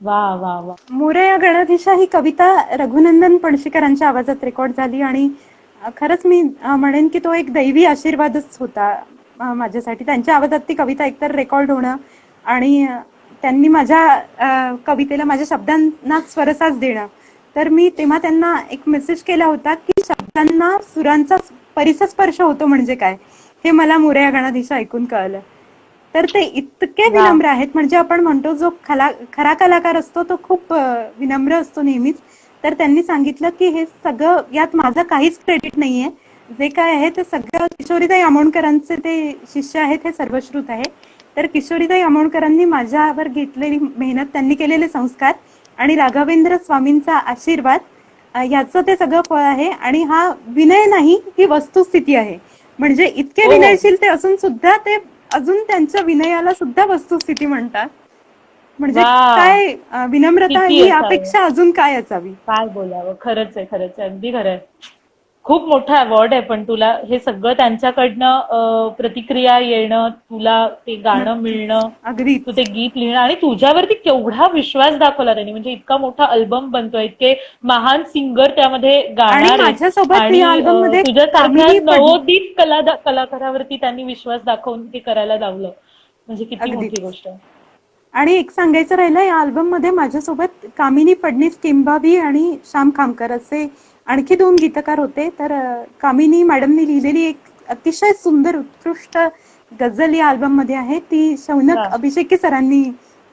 वा वा वा. मोरया गणाधीशा ही कविता रघुनंदन पणशीकरांच्या आवाजात रेकॉर्ड झाली आणि खरंच मी म्हणेन की तो एक दैवी आशीर्वादच होता माझ्यासाठी. त्यांच्या आवाजात ती कविता एकतर रेकॉर्ड होणं आणि त्यांनी माझ्या कवितेला, माझ्या शब्दांना स्वरसाज देणं. तर मी तेव्हा त्यांना एक मेसेज केला होता की शब्दांना सुरांचा परिसस्पर्श होतो म्हणजे काय, हे मला मोरया गणाधीशा ऐकून कळलं. तर ते इतके वा. विनम्र आहेत, म्हणजे आपण म्हणतो जो खरा कलाकार असतो तो खूप विनम्र असतो नेहमीच. तर त्यांनी सांगितलं की हे सगळं, यात माझं काहीच क्रेडिट नाहीये, जे काय आहे ते सगळं किशोरीताई आमोणकरांचे ते शिष्य आहेत हे सर्वश्रुत आहे. तर किशोरीताई आमोणकरांनी माझ्यावर घेतलेली मेहनत, त्यांनी केलेले संस्कार आणि राघवेंद्र स्वामींचा आशीर्वाद याचं ते सगळं फळ आहे. आणि हा विनय नाही, ही वस्तुस्थिती आहे. म्हणजे इतके हो हो. विनयशील ते असून सुद्धा ते अजून त्यांच्या विनयाला सुद्धा वस्तुस्थिती म्हणतात. म्हणजे वा, काय विनम्रता किती ही असावं, यापेक्षा अजून काय असावी. काय बोलावं. खरंच आहे, खरंच आहे, अगदी खरं आहे. खूप मोठा अवॉर्ड आहे, पण तुला हे सगळं त्यांच्याकडनं प्रतिक्रिया येणं, तुला ते गाणं नक्कीच, मिळणं, तू अगदीच. ते गीत लिहिणं आणि तुझ्यावरती केवढा विश्वास दाखवला त्यांनी. म्हणजे इतका मोठा अल्बम बनतोय, इतके महान सिंगर त्यामध्ये आणि गाणार आहेत माझ्यासोबत या आणि अल्बम मध्ये तुझ्यासारख्या कामिनी पड नवोदित कलाकारावरती त्यांनी विश्वास दाखवून ते करायला लावलं. म्हणजे किती मोठी अगदीच. गोष्ट आहे. आणि एक सांगायचं राहिलं, या अल्बम मध्ये माझ्यासोबत कामिनी फडणीस किंबावी आणि श्याम खामकर असे आणखी 2 गीतकार होते. तर कामिनी मॅडमनी लिहिलेली एक अतिशय सुंदर उत्कृष्ट गझल या अल्बम मध्ये आहे. ती वा, शौनक अभिषेकी सरांनी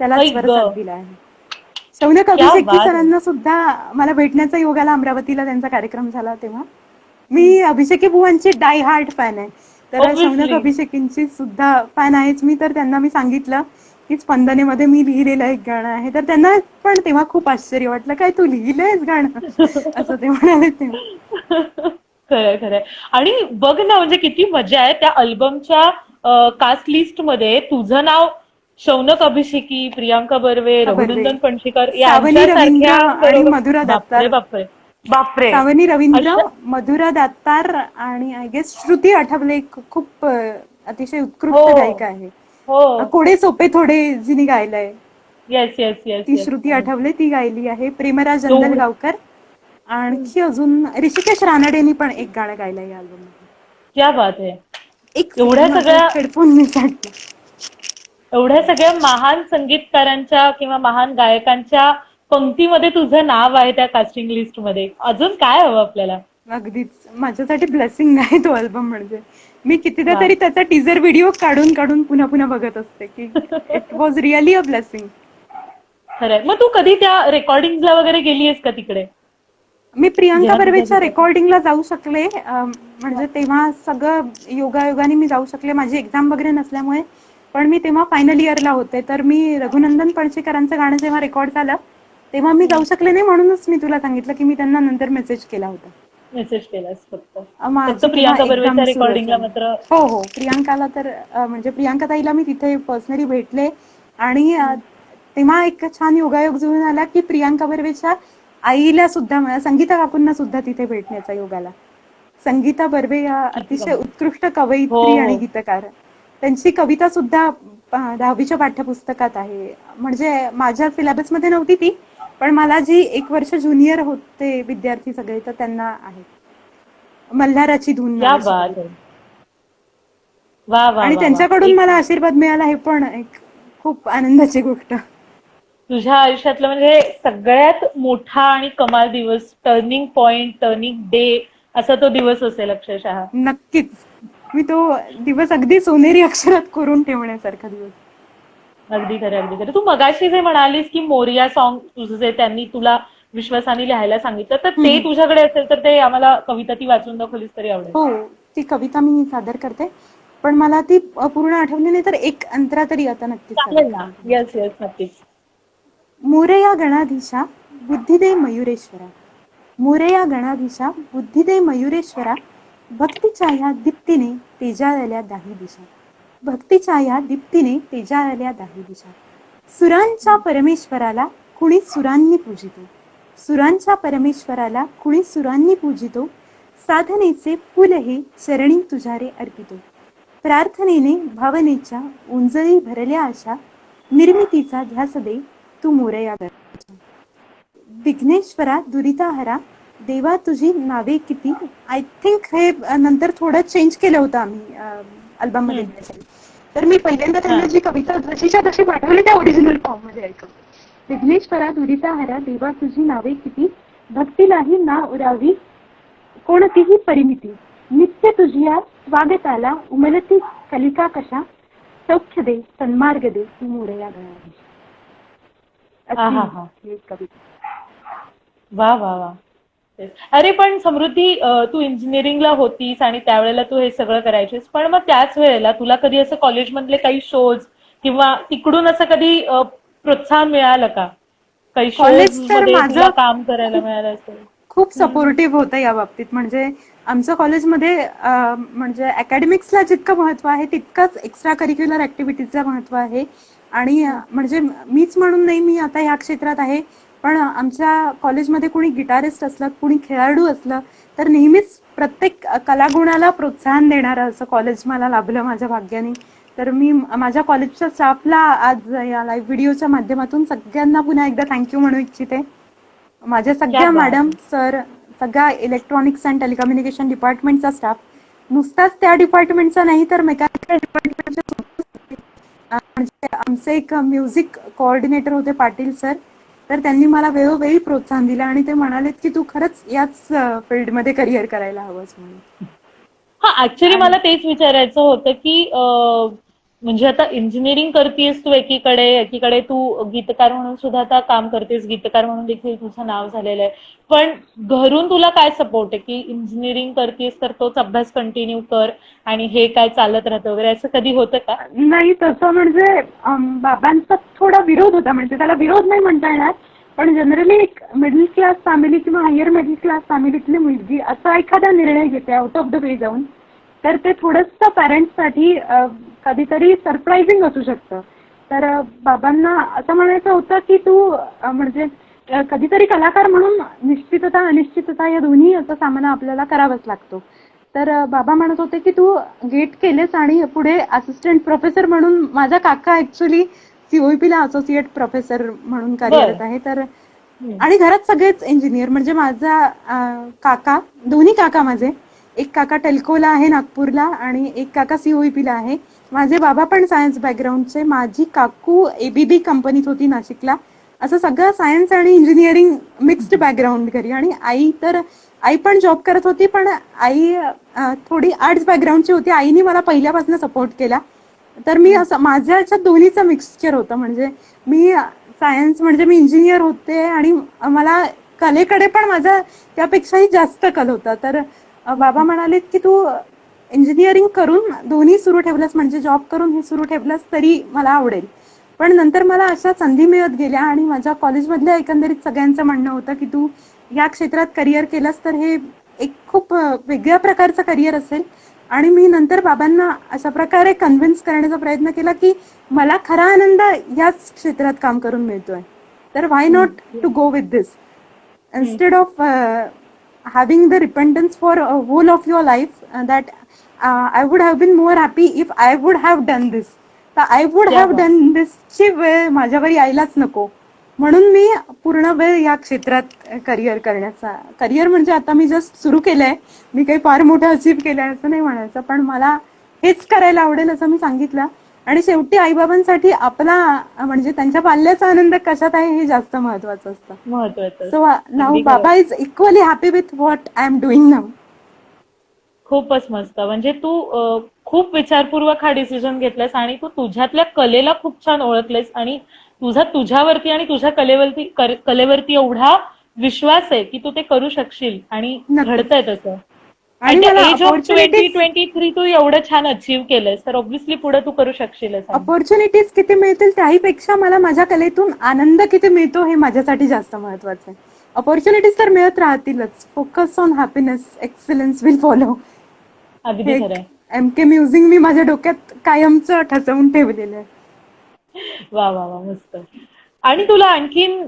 त्याला ऐक ग, स्वरसाथ दिला आहे. शौनक क्या अभिषेकी बात आहे. सरांना सुद्धा मला भेटण्याचा योग आला अमरावतीला, त्यांचा कार्यक्रम झाला तेव्हा. मी अभिषेकी बुवांची डाय हार्ट फॅन आहे. तर शौनक ऑब्विसली. अभिषेकींची सुद्धा फॅन आहेच मी. तर त्यांना मी सांगितलं की स्पंदनेमध्ये मी लिहिलेलं एक गाणं आहे. तर त्यांना पण तेव्हा खूप आश्चर्य वाटलं, काय तू लिहिलंयस गाणं, असं ते म्हणाले तेव्हा. खरंय, खरंय. आणि बघ ना, म्हणजे किती मजा आहे त्या अल्बमच्या कास्ट लिस्ट मध्ये तुझं नाव शौनक अभिषेकी, प्रियांका बर्वे, बर्वे, रघुनंदन पणशीकर सावनी रवींद्र यांच्यासारख्या आणि बरोबर. मधुरा बापरे दत्तार. बापरे बापरे. सावनी रवींद्र, अशा. मधुरा दत्तार आणि आय गेस श्रुती आठवले खूप अतिशय हो उत्कृष्ट गायिका आहे. हो. कोडे सोपे थोडे जिने गायलंय, येस येस येस ती येस. श्रुती आठवले, ती गायली आहे. प्रेमराज एवढं. अंदलगावकर, आणखी अजून ऋषिकेश रानडेनी पण एक गाणं गायलंय या अल्बम मध्ये. क्या बात आहे. एक एवढ्या सेकंड, माझा सगळ्या हेडफोन मी काढते. एवढ्या सगळ्या महान संगीतकारांच्या किंवा महान गायकांच्या पंक्तीमध्ये तुझं नाव आहे त्या कास्टिंग लिस्ट मध्ये. अजून काय हवं आपल्याला. अगदीच माझ्यासाठी ब्लेसिंग आहे तो अल्बम. म्हणजे मी कितीदा वा. तरी त्याचा टीजर व्हिडिओ काढून काढून पुन्हा पुन्हा बघत असते की it was really a blessing. खरंय. मग तू कधी त्या रेकॉर्डिंगला वगैरे गेलीयस का तिकडे, मी प्रियांका जेव्हा तुझ्या बर्वेच्या गीताचं. रेकॉर्डिंगला जाऊ शकले. म्हणजे तेव्हा सगळं योगायोगाने मी जाऊ शकले, माझी एक्झाम वगैरे नसल्यामुळे. पण मी तेव्हा फायनल इयरला होते. तर मी रघुनंदन पणशीकरांचं गाणं जेव्हा रेकॉर्ड झालं तेव्हा मी जाऊ शकले नाही. म्हणूनच मी तुला सांगितलं की मी त्यांना नंतर मेसेज केला होता. मेसेज केलास फक्त. फक्त माझी तेव्हा प्रियांका एक्झाम बर्वेच्या सुरू रेकॉर्डिंगला असेल. मात्र. हो हो, प्रियांकाला तर म्हणजे प्रियांका ताईला मी तिथे पर्सनली भेटले. आणि तेव्हा एक छान योगायोग जुळून आला की प्रियांका बर्वेच्या आईला सुद्धा, मला संगीता काकूंना सुद्धा तिथे भेटण्याचा योग आला. संगीता बर्वे या किती अतिशय कमाल. उत्कृष्ट हो कवयित्री आणि हो. गीतकार. त्यांची कविता सुद्धा 10वीच्या पाठ्यपुस्तकात आहे. म्हणजे माझ्या सिलेबस मध्ये नव्हती ती, पण मला जी 1 वर्ष ज्युनियर होते विद्यार्थी सगळे, तर त्यांना आहे. मल्हाराची धून क्या नावाची बात कविता. आहे. वा वा आणि वा वा. त्यांच्याकडून एक मला आशीर्वाद मिळाला, हे पण एक खूप आनंदाची गोष्ट. तुझ्या आयुष्यातलं म्हणजे सगळ्यात मोठा आणि कमाल दिवस, टर्निंग पॉइंट, टर्निंग डे असा तो दिवस असेल अक्षरशः. नक्कीच. मी तो दिवस अगदी सोनेरी अक्षरात कोरून ठेवण्यासारखा दिवस. अगदी खरं, अगदी खरं. तू मगाशी जे म्हणालीस की मोरिया सॉन्ग तुझं जे त्यांनी तुला विश्वासाने लिहायला सांगितलं, तर ते हम्म. तुझ्याकडे असेल तर ते आम्हाला कविता ती वाचून दाखवलीस तरी आवडेल. हो, ती कविता मी सादर करते. पण मला ती पूर्ण आठवली नाही, तर एक अंतरा तरी आता नक्कीच सादर चालेल ना. करेन. येस येस, नक्कीच. मोरया गणाधीशा बुद्धिदे मयुरेश्वरा, मोरया गणाधीशा बुद्धिदे मयुरेश्वरा, भक्तीच्या या दीप्तीने तेजाळल्या दाही दिशा, भक्तीच्या या दीप्तीने तेजाळल्या दाही दिशा. सुरांच्या परमेश्वराला कुणी सुरांनी पूजितो, सुरांच्या परमेश्वराला कुणी सुरांनी पूजितो, साधनेचे फुल हे चरणी तुझ्या रे अर्पितो. प्रार्थनेने भावनेच्या उंजळी भरल्या आशा, निर्मितीचा ध्यास दे तू मोरया गणाधीशा. विघ्नेश्वरा दुरिताहरा, देवा तुझी नावे किती. आय थिंक हे नंतर थोडं चेंज केलं होतं आम्ही अल्बम मध्ये घेण्यासाठी. तर मी पहिल्यांदा हा. त्यांना जी कविता जशीच्या तशी पाठवली त्या ओरिजिनल फॉर्म मध्ये ऐकवते. विघ्नेश्वरा दुरिताहरा, देवा तुझी नावे किती, भक्तीलाही ना उरावी कोणतीही परिमिती. नित्य तुझिया स्वागताला उमलती कलिका कशा, सौख्य दे सन्मार्ग दे तू मोरया गणाधीशा. आहाहा. अशी एक कविता. वा वा वा. तेच. अरे पण समृद्धी, तू इंजिनिअरिंगला होतीस आणि त्यावेळेला तू हे सगळं करायचीस, पण मग त्याच वेळेला तुला कधी असं कॉलेजमधले काही शोज किंवा तिकडून असं कधी प्रोत्साहन मिळालं का? काही शोज कॉलेज तर मध्ये तुला माझं काम करायला खूप मिळालं असेल? खूप सपोर्टिव्ह होतं या बाबतीत. म्हणजे आमचं कॉलेजमध्ये म्हणजे अकॅडमिक्सला जितकं महत्व आहे तितकंच एक्स्ट्रा करिक्युलर ऍक्टिव्हिटीजला महत्व आहे. आणि म्हणजे मीच म्हणून नाही, मी आता ह्या क्षेत्रात आहे, पण आमच्या कॉलेजमध्ये कुणी गिटारिस्ट असलं, कुणी खेळाडू असलं तर नेहमीच प्रत्येक कलागुणाला प्रोत्साहन देणारं असं कॉलेज मला लाभलं माझ्या भाग्याने. तर मी माझ्या कॉलेजच्या स्टाफला आज या लाईव्ह व्हिडिओच्या माध्यमातून सगळ्यांना पुन्हा एकदा थँक्यू म्हणू इच्छिते. माझ्या क्या सगळ्या बात मॅडम आहे. सर, सगळ्या इलेक्ट्रॉनिक्स अँड टेलिकम्युनिकेशन डिपार्टमेंटचा स्टाफ, नुसताच त्या डिपार्टमेंटचा नाही तर मेकॅनिकल डिपार्टमेंटच्या म्हणजे आमचे एक म्युझिक कोऑर्डिनेटर होते पाटील सर, तर त्यांनी मला वेळोवेळी प्रोत्साहन दिलं आणि ते म्हणालेत की तू खरंच याच फील्डमध्ये करिअर करायला हवंस म्हणून. हा, ऍक्च्युली आणि मला तेच विचारायचं होतं की म्हणजे आता इंजिनिअरिंग करतेस तू एकीकडे, एकीकडे तू गीतकार म्हणून सुद्धा आता काम करतेस, गीतकार म्हणून देखील तुझं नाव झालेलं आहे. पण घरून तुला काय सपोर्ट आहे की इंजिनिअरिंग करतेस तर तोच अभ्यास कंटिन्यू कर आणि हे काय चालत राहतं वगैरे, असं कधी होतं का? नाही, तसं म्हणजे बाबांचा थोडा विरोध होता, म्हणजे त्याला विरोध नाही म्हणता येणार, पण जनरली एक मिडल क्लास फॅमिली किंवा हायर मिडल क्लास फॅमिलीतली मुलगी असा एखादा निर्णय घेते आउट ऑफ द वे जाऊन, तर ते थोडंसं पॅरेंट्ससाठी कधीतरी सरप्राइझिंग असू शकतं. तर बाबांना असं म्हणायचं होतं की तू म्हणजे कधीतरी कलाकार म्हणून निश्चितता अनिश्चितता या दोन्ही याचा सामना आपल्याला करावाच लागतो. तर बाबा म्हणत होते की तू गेट केलेस आणि पुढे असिस्टंट प्रोफेसर म्हणून, माझा काका ऍक्च्युली COEP ला असोसिएट प्रोफेसर म्हणून बर. कार्यरत आहे. तर आणि घरात सगळेच इंजिनियर, म्हणजे माझा काका, दोन्ही काका माझे, एक काका टेल्कोला आहे नागपूरला आणि एक काका COEP ला आहे. माझे बाबा पण सायन्स बॅकग्राऊंडचे, माझी काकू ABB कंपनीत होती नाशिकला. असं सगळं सायन्स आणि इंजिनिअरिंग मिक्स्ड बॅकग्राऊंड घरी. आणि आई पण जॉब करत होती, पण आई थोडी आर्ट्स बॅकग्राऊंडची होती. आईने मला पहिल्यापासून सपोर्ट केला. तर मी असं माझ्या याच्यात दोन्हीचं मिक्सचर होतं. म्हणजे मी सायन्स म्हणजे मी इंजिनियर होते आणि मला कलेकडे पण माझा त्यापेक्षाही जास्त कल होता. तर बाबा म्हणाले की तू इंजिनिअरिंग करून दोन्ही सुरू ठेवलंस, म्हणजे जॉब करून हे सुरू ठेवलंस तरी मला आवडेल. पण नंतर मला अशा संधी मिळत गेल्या आणि माझ्या कॉलेजमधल्या एकंदरीत सगळ्यांचं म्हणणं होतं की तू या क्षेत्रात करिअर केलंस तर हे एक खूप वेगळ्या प्रकारचं करिअर असेल. आणि मी नंतर बाबांना अशा प्रकारे कन्व्हिन्स करण्याचा प्रयत्न केला की मला खरा आनंद याच क्षेत्रात काम करून मिळतोय, तर why not to go with this instead of having the repentance for a whole of your life, that I would have been more happy if I would have done this. तर I would क्या have बात. done this ची वेळ माझ्यावर यायलाच नको, म्हणून मी पूर्ण वेळ या क्षेत्रात करिअर म्हणजे आता मी जस्ट सुरू केलंय, मी काही फार मोठं अचीव्ह केलंय असं नाही म्हणायचं, पण मला हेच करायला आवडेल असं मी सांगितलं. आणि शेवटी आईबाबांसाठी आपला म्हणजे त्यांच्या पाल्याचा आनंद कशात आहे हे जास्त महत्वाचं असतं. महत्वाचं सो असतं. नाऊ अगदी खरं. बाबा is equally happy with what I am doing now. खूपच मस्त. म्हणजे तू खूप विचारपूर्वक हा डिसिजन घेतलास आणि तू तुझ्यातल्या कलेला खूप छान ओळखलेस आणि तुझा तुझ्यावरती आणि तुझ्या कलेवरती एवढा विश्वास आहे की तू ते करू शकशील आणि नक्कीच. घडतंय तसं. आणि ऍट द मला एज ऑफ 2023 तू एवढं छान अचीव्ह केलंस तर ऑब्व्हियसली पुढे तू करू शकशीलच. अपॉर्च्युनिटीज किती मिळतील त्याहीपेक्षा मला माझ्या कलेतून आनंद किती मिळतो हे माझ्यासाठी जास्त महत्वाचं आहे. अपॉर्च्युनिटीज तर मिळत राहतीलच, focus on happiness, excellence will follow. अगदी हे खरंय. MK म्युझिक मी माझ्या डोक्यात कायमचं ठसवून ठेवलेलं आहे. वा वा वा, मस्त. आणि तुला आणखीन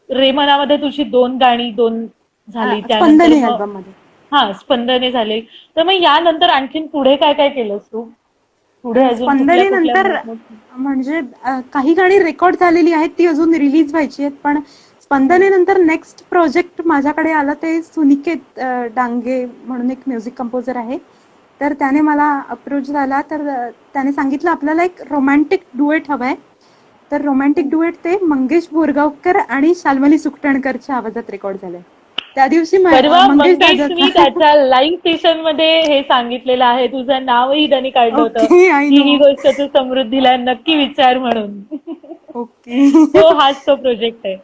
रे मनामध्ये तुझी 2 गाणी, 2 झाली, त्यानंतर स्पंदने मग अल्बम मध्ये. हा स्पंदने झाले. तर मग यानंतर आणखीन पुढे काय काय केलंस तू? पुढे अजून कुठल्या स्पंदने कुठल्या नंतर म्हणजे काही गाणी रेकॉर्ड झालेली आहेत, ती अजून रिलीज व्हायची आहेत. पण स्पंदने नंतर नेक्स्ट प्रोजेक्ट माझ्याकडे आलं ते सुनिकेत डांगे म्हणून एक म्युझिक कंपोजर आहे. तर त्याने मला अप्रोच झाला, तर त्याने सांगितलं आपल्याला एक रोमॅन्टिक डुएट हवाय. तर रोमॅन्टिक डुएट ते मंगेश बोरगावकर आणि शाल्मली सुकटणकरच्या आवाजात रेकॉर्ड झालंय. त्या दिवशी परवा मंगेश मंगेशनी दादाचा त्याच्या लाईव्ह सेशन मध्ये हे सांगितलेलं आहे, तुझं नावही त्यांनी काढलं होतं ओके, आय की नो. ही गोष्ट तू समृद्धीला नक्की विचार म्हणून. ओके. तो हाच तो प्रोजेक्ट आहे.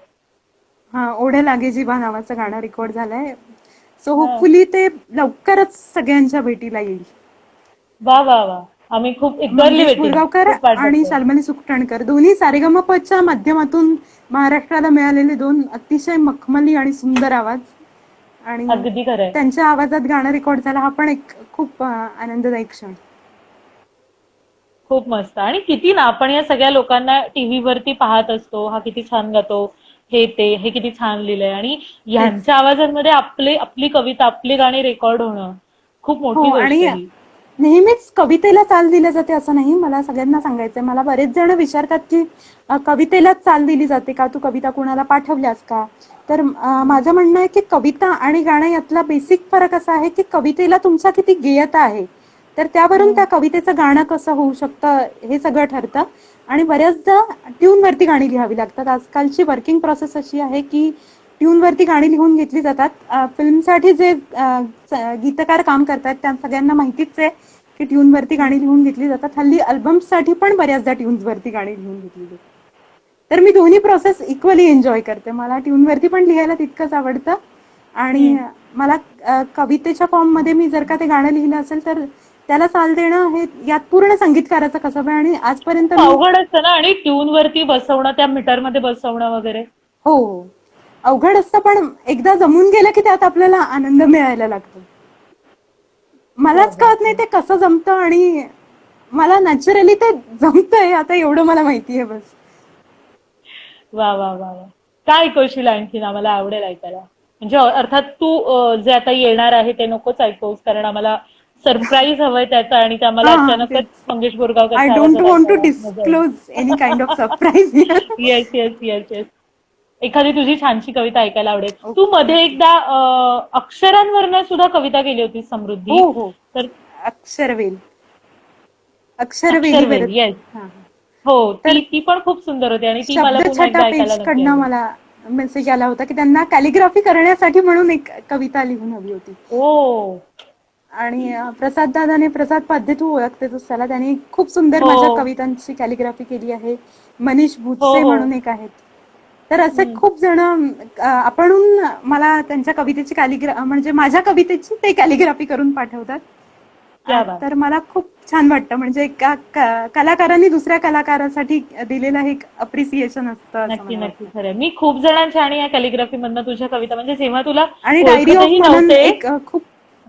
हा, ओढे लागे जीवा नावाचं गाणं रेकॉर्ड झालंय. सो हा. होपफुली ते लवकरच सगळ्यांच्या भेटीला येईल. वा वा वा. आम्ही खूप इगरली मंगेश वेटिंग, मुरगावकर खूप वाट आणि बघतोय. शाल्मली सुकटणकर दोन्ही सारेगमपच्या माध्यमातून महाराष्ट्राला मिळालेले दोन अतिशय मखमली आणि सुंदर आवाज, आणि अगदी खरंय. त्यांच्या आवाजात गाणं रेकॉर्ड झालं हा पण एक खूप आनंददायी क्षण. खूप मस्त. आणि किती ना आपण या सगळ्या लोकांना टीव्ही वरती पाहत असतो, हा किती छान गातो, हे किती छान लिहिलंय, आणि तेच. ह्यांच्या आवाजांमध्ये आपली कविता, आपली गाणी रेकॉर्ड होणं खूप हो, मोठी गोष्ट आणि आहे ही. नेहमीच कवितेला चाल दिली जाते असं नाही. मला सगळ्यांना सांगायचंय, मला बरेच जण विचारतात की कवितेलाच चाल दिली जाते का, तू कविता कुणाला पाठवल्यास का? तर माझं म्हणणं आहे की कविता आणि गाणं यातला बेसिक फरक असा आहे की कवितेला तुमचा किती गेयता आहे, तर त्यावरून त्या कवितेचं गाणं कसं होऊ शकतं हे सगळं ठरतं. आणि बऱ्याचदा ट्यूनवरती गाणी लिहावी लागतात. आजकालची वर्किंग प्रोसेस अशी आहे की ट्यूनवरती गाणी लिहून घेतली जातात. फिल्मसाठी जे गीतकार काम करतात त्या सगळ्यांना माहितीच आहे की ट्यूनवरती गाणी लिहून घेतली जातात. हल्ली अल्बम्ससाठी पण बऱ्याचदा ट्यून्सवरती गाणी लिहून घेतली जातात. तर मी दोन्ही प्रोसेस इक्वली एन्जॉय करते. मला ट्यूनवरती पण लिहायला तितकंच आवडतं, आणि मला कवितेच्या फॉर्ममध्ये मी जर का ते गाणं लिहिलं असेल तर त्याला चाल देणं हे यात पूर्ण संगीतकाराचं कसब आहे. आणि आजपर्यंत खूप मी अवघड असतं ना, आणि ट्यून वरती बसवणं, त्या मीटर मध्ये बसवणं वगैरे. हो, अवघड असतं, पण एकदा जमून गेलं की त्यात आपल्याला आनंद मिळायला लागतो. मलाच कळत नाही ते कसं जमतं, आणि मला नॅचरली ते जमतंय आता एवढं मला माहिती आहे बस. वा वा वा वा. काय ऐकवशील आणखीन? आम्हाला आवडेल ऐकायला. म्हणजे अर्थात तू जे आता येणार आहे ते नकोच ऐकवूस, कारण आम्हाला सरप्राईज हवंय त्याचं, आणि ते आम्हाला हा, अचानकच तेच. मंगेश आय बोरगावकरच्या डोंट आवाजात वॉन्ट टू ऐकायला मजा येईल. Disclose any kind of surprise here. Yes yes yes yes. एखादी तुझी छानशी कविता ऐकायला आवडेल. तू ओके, मध्ये नक्की. एकदा अक्षरांवरनं सुद्धा कविता केली होती हो समृद्धी. हो, तर अक्षरवेल, अक्षरवेलीवर. अक्षरवेल, येस. हा, हो, तर ती पण खूप सुंदर होती, आणि ती मला पुन्हा शब्दछटा एकदा ऐकायला पेज नक्की कडनं आवडेल. मला मेसेज आला होता की त्यांना कॅलिग्राफी करण्यासाठी म्हणून एक कविता लिहून हवी होती. ओ. आणि प्रसाद दादाने, प्रसाद पाध्ये तू ओळखतेस त्याला, त्यांनी खूप सुंदर हो माझ्या कवितांची कॅलिग्राफी केली आहे. मनीष हो भुजसे हो. म्हणून एक आहेत. तर असे हम्म. खूप जण आपणहून मला त्यांच्या कवितेची म्हणजे माझ्या कवितेची ते कॅलिग्राफी करून पाठवतात. क्या बात. तर मला खूप छान वाटतं, म्हणजे एका कलाकारांनी दुसऱ्या कलाकारासाठी दिलेलं हे एक अप्रिसिएशन असतं असं नक्की मला नक्की, वाटतं. खरंय. मी खूप जणांच्या आणि या कॅलिग्राफी मधनं तुझ्या कविता, म्हणजे जेव्हा तुला आणि डायरी ऑफ ओळखतही मनन नव्हते. एक खूप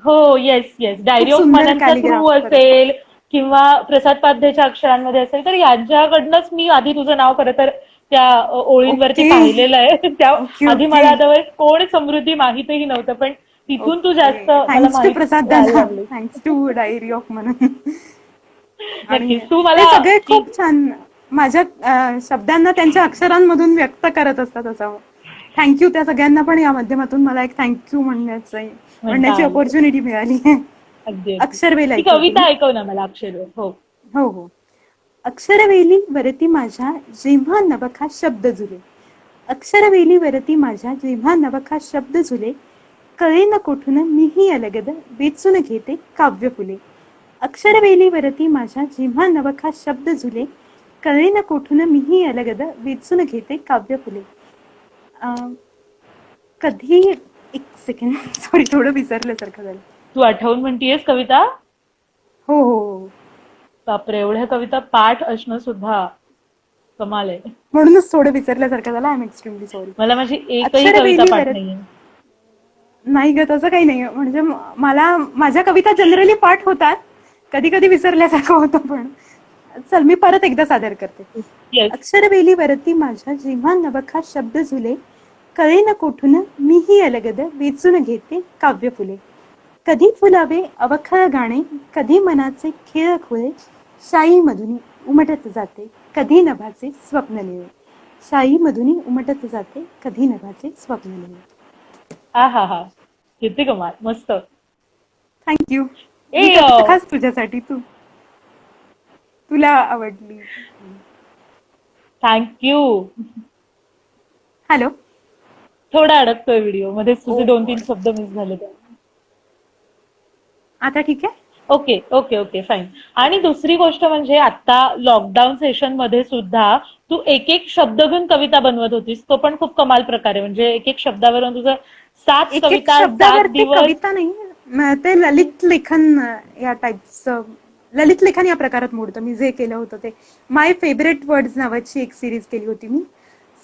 हो, येस येस. खूप डायरी ऑफ सुंदर मननच्या थ्रू कॅलिग्राफर आहे. असेल, किंवा प्रसाद पाध्येच्या अक्षरांमध्ये असेल, तर यांच्याकडनंच मी आधी तुझं नाव खरं तर त्या ओळींवरती ओके, पाहिलेलं आहे. त्या ओके, आधी ओके, मला अदरवाईज कोण समृद्धी माहितही नव्हतं, पण तिथून तू जास्त ओके. मला थँक्स टू माहित प्रसाद व्हायला दादा, लागली. थँक्स टू डायरी ऑफ मनन. आणि नक्कीच तू ते मला सगळे खूप छान माझ्या शब्दांना त्यांच्या अक्षरांमधून व्यक्त करत असतात असं. थँक्यू त्या सगळ्यांना, पण या माध्यमातून मला एक थँक्यू म्हणता म्हणण्याची आलं. ऑपॉर्च्युनिटी मिळाली. अगदी अगदी. अक्षरवेल ती ऐकवते कविता मी. ऐकव ना मला, अक्षरवेल. हो. हो हो. अक्षरवेली वरती माझ्या जेव्हा नवखा शब्द झुले, अक्षरवेली वरती माझ्या जेव्हा नवखा शब्द झुले, कळे न कोठून मीही अलगद वेचून घेते काव्य फुले. अक्षरवेली वरती माझ्या जेव्हा नवखा शब्द झुले, कळे न कोठून मीही अलगद वेचून घेते काव्य फुले. कधी, एक सेकंड, सॉरी, थोडं विसरल्यासारखं झालं. तू आठवून म्हणतीयस कविता? हो हो हो. बापरे, एवढ्या कविता पाठ असणं सुद्धा कमाल आहे. म्हणूनच थोडं विसरल्यासारखं झालं. I am extremely sorry. मला माझी एकही कविता अक्षरवेली पाठ वरती नाहीये. नाही ग, तसं काही नाही. म्हणजे मला माझ्या कविता जनरली पाठ होतात, कधी कधी विसरल्यासारखं होतं. पण चल, मी परत एकदा सादर करते. येस. अक्षरवेली वरती माझ्या जेव्हा नवखा शब्द झुले, कळे न कोठून मीही अलगद वेचून घेते काव्य फुले. कधी फुलावे अवखळ गाणे, कधी मनाचे खेळ खुळे, शाई मधुनी उमटत जाते कधी नभाचे स्वप्न लिळे. शाई मधुनी उमटत जाते कधी नभाचे स्वप्न लिळे. हा हा हा. किती कमाल, मस्त. थँक्यू. ए ही कविता खास तुझ्यासाठी, तुला आवडली. थँक्यू. हॅलो. थोडा अडकतोय व्हिडिओ मध्ये, तुझे ओ 2-3 गॉड. शब्द मिस झाले त्या. आता ठीक आहे. Okay okay okay, fine. आणि ओके. दुसरी गोष्ट म्हणजे आता लॉकडाऊन सेशन मध्ये सुद्धा तू एक एक शब्द घेऊन कविता बनवत होतीस, तो पण खूप कमाल प्रकार आहे. म्हणजे एक एक शब्दावरून तुझं 7 एक एक कविता, 7 शब्दावरती दिवस. कविता नाही, ते ललित लेखन या टाईपचं ललित लेखन या प्रकारात मोडतं. मी जे केलं होतं ते माय फेवरेट वर्ड्स नावाची एक सिरीज केली होती मी,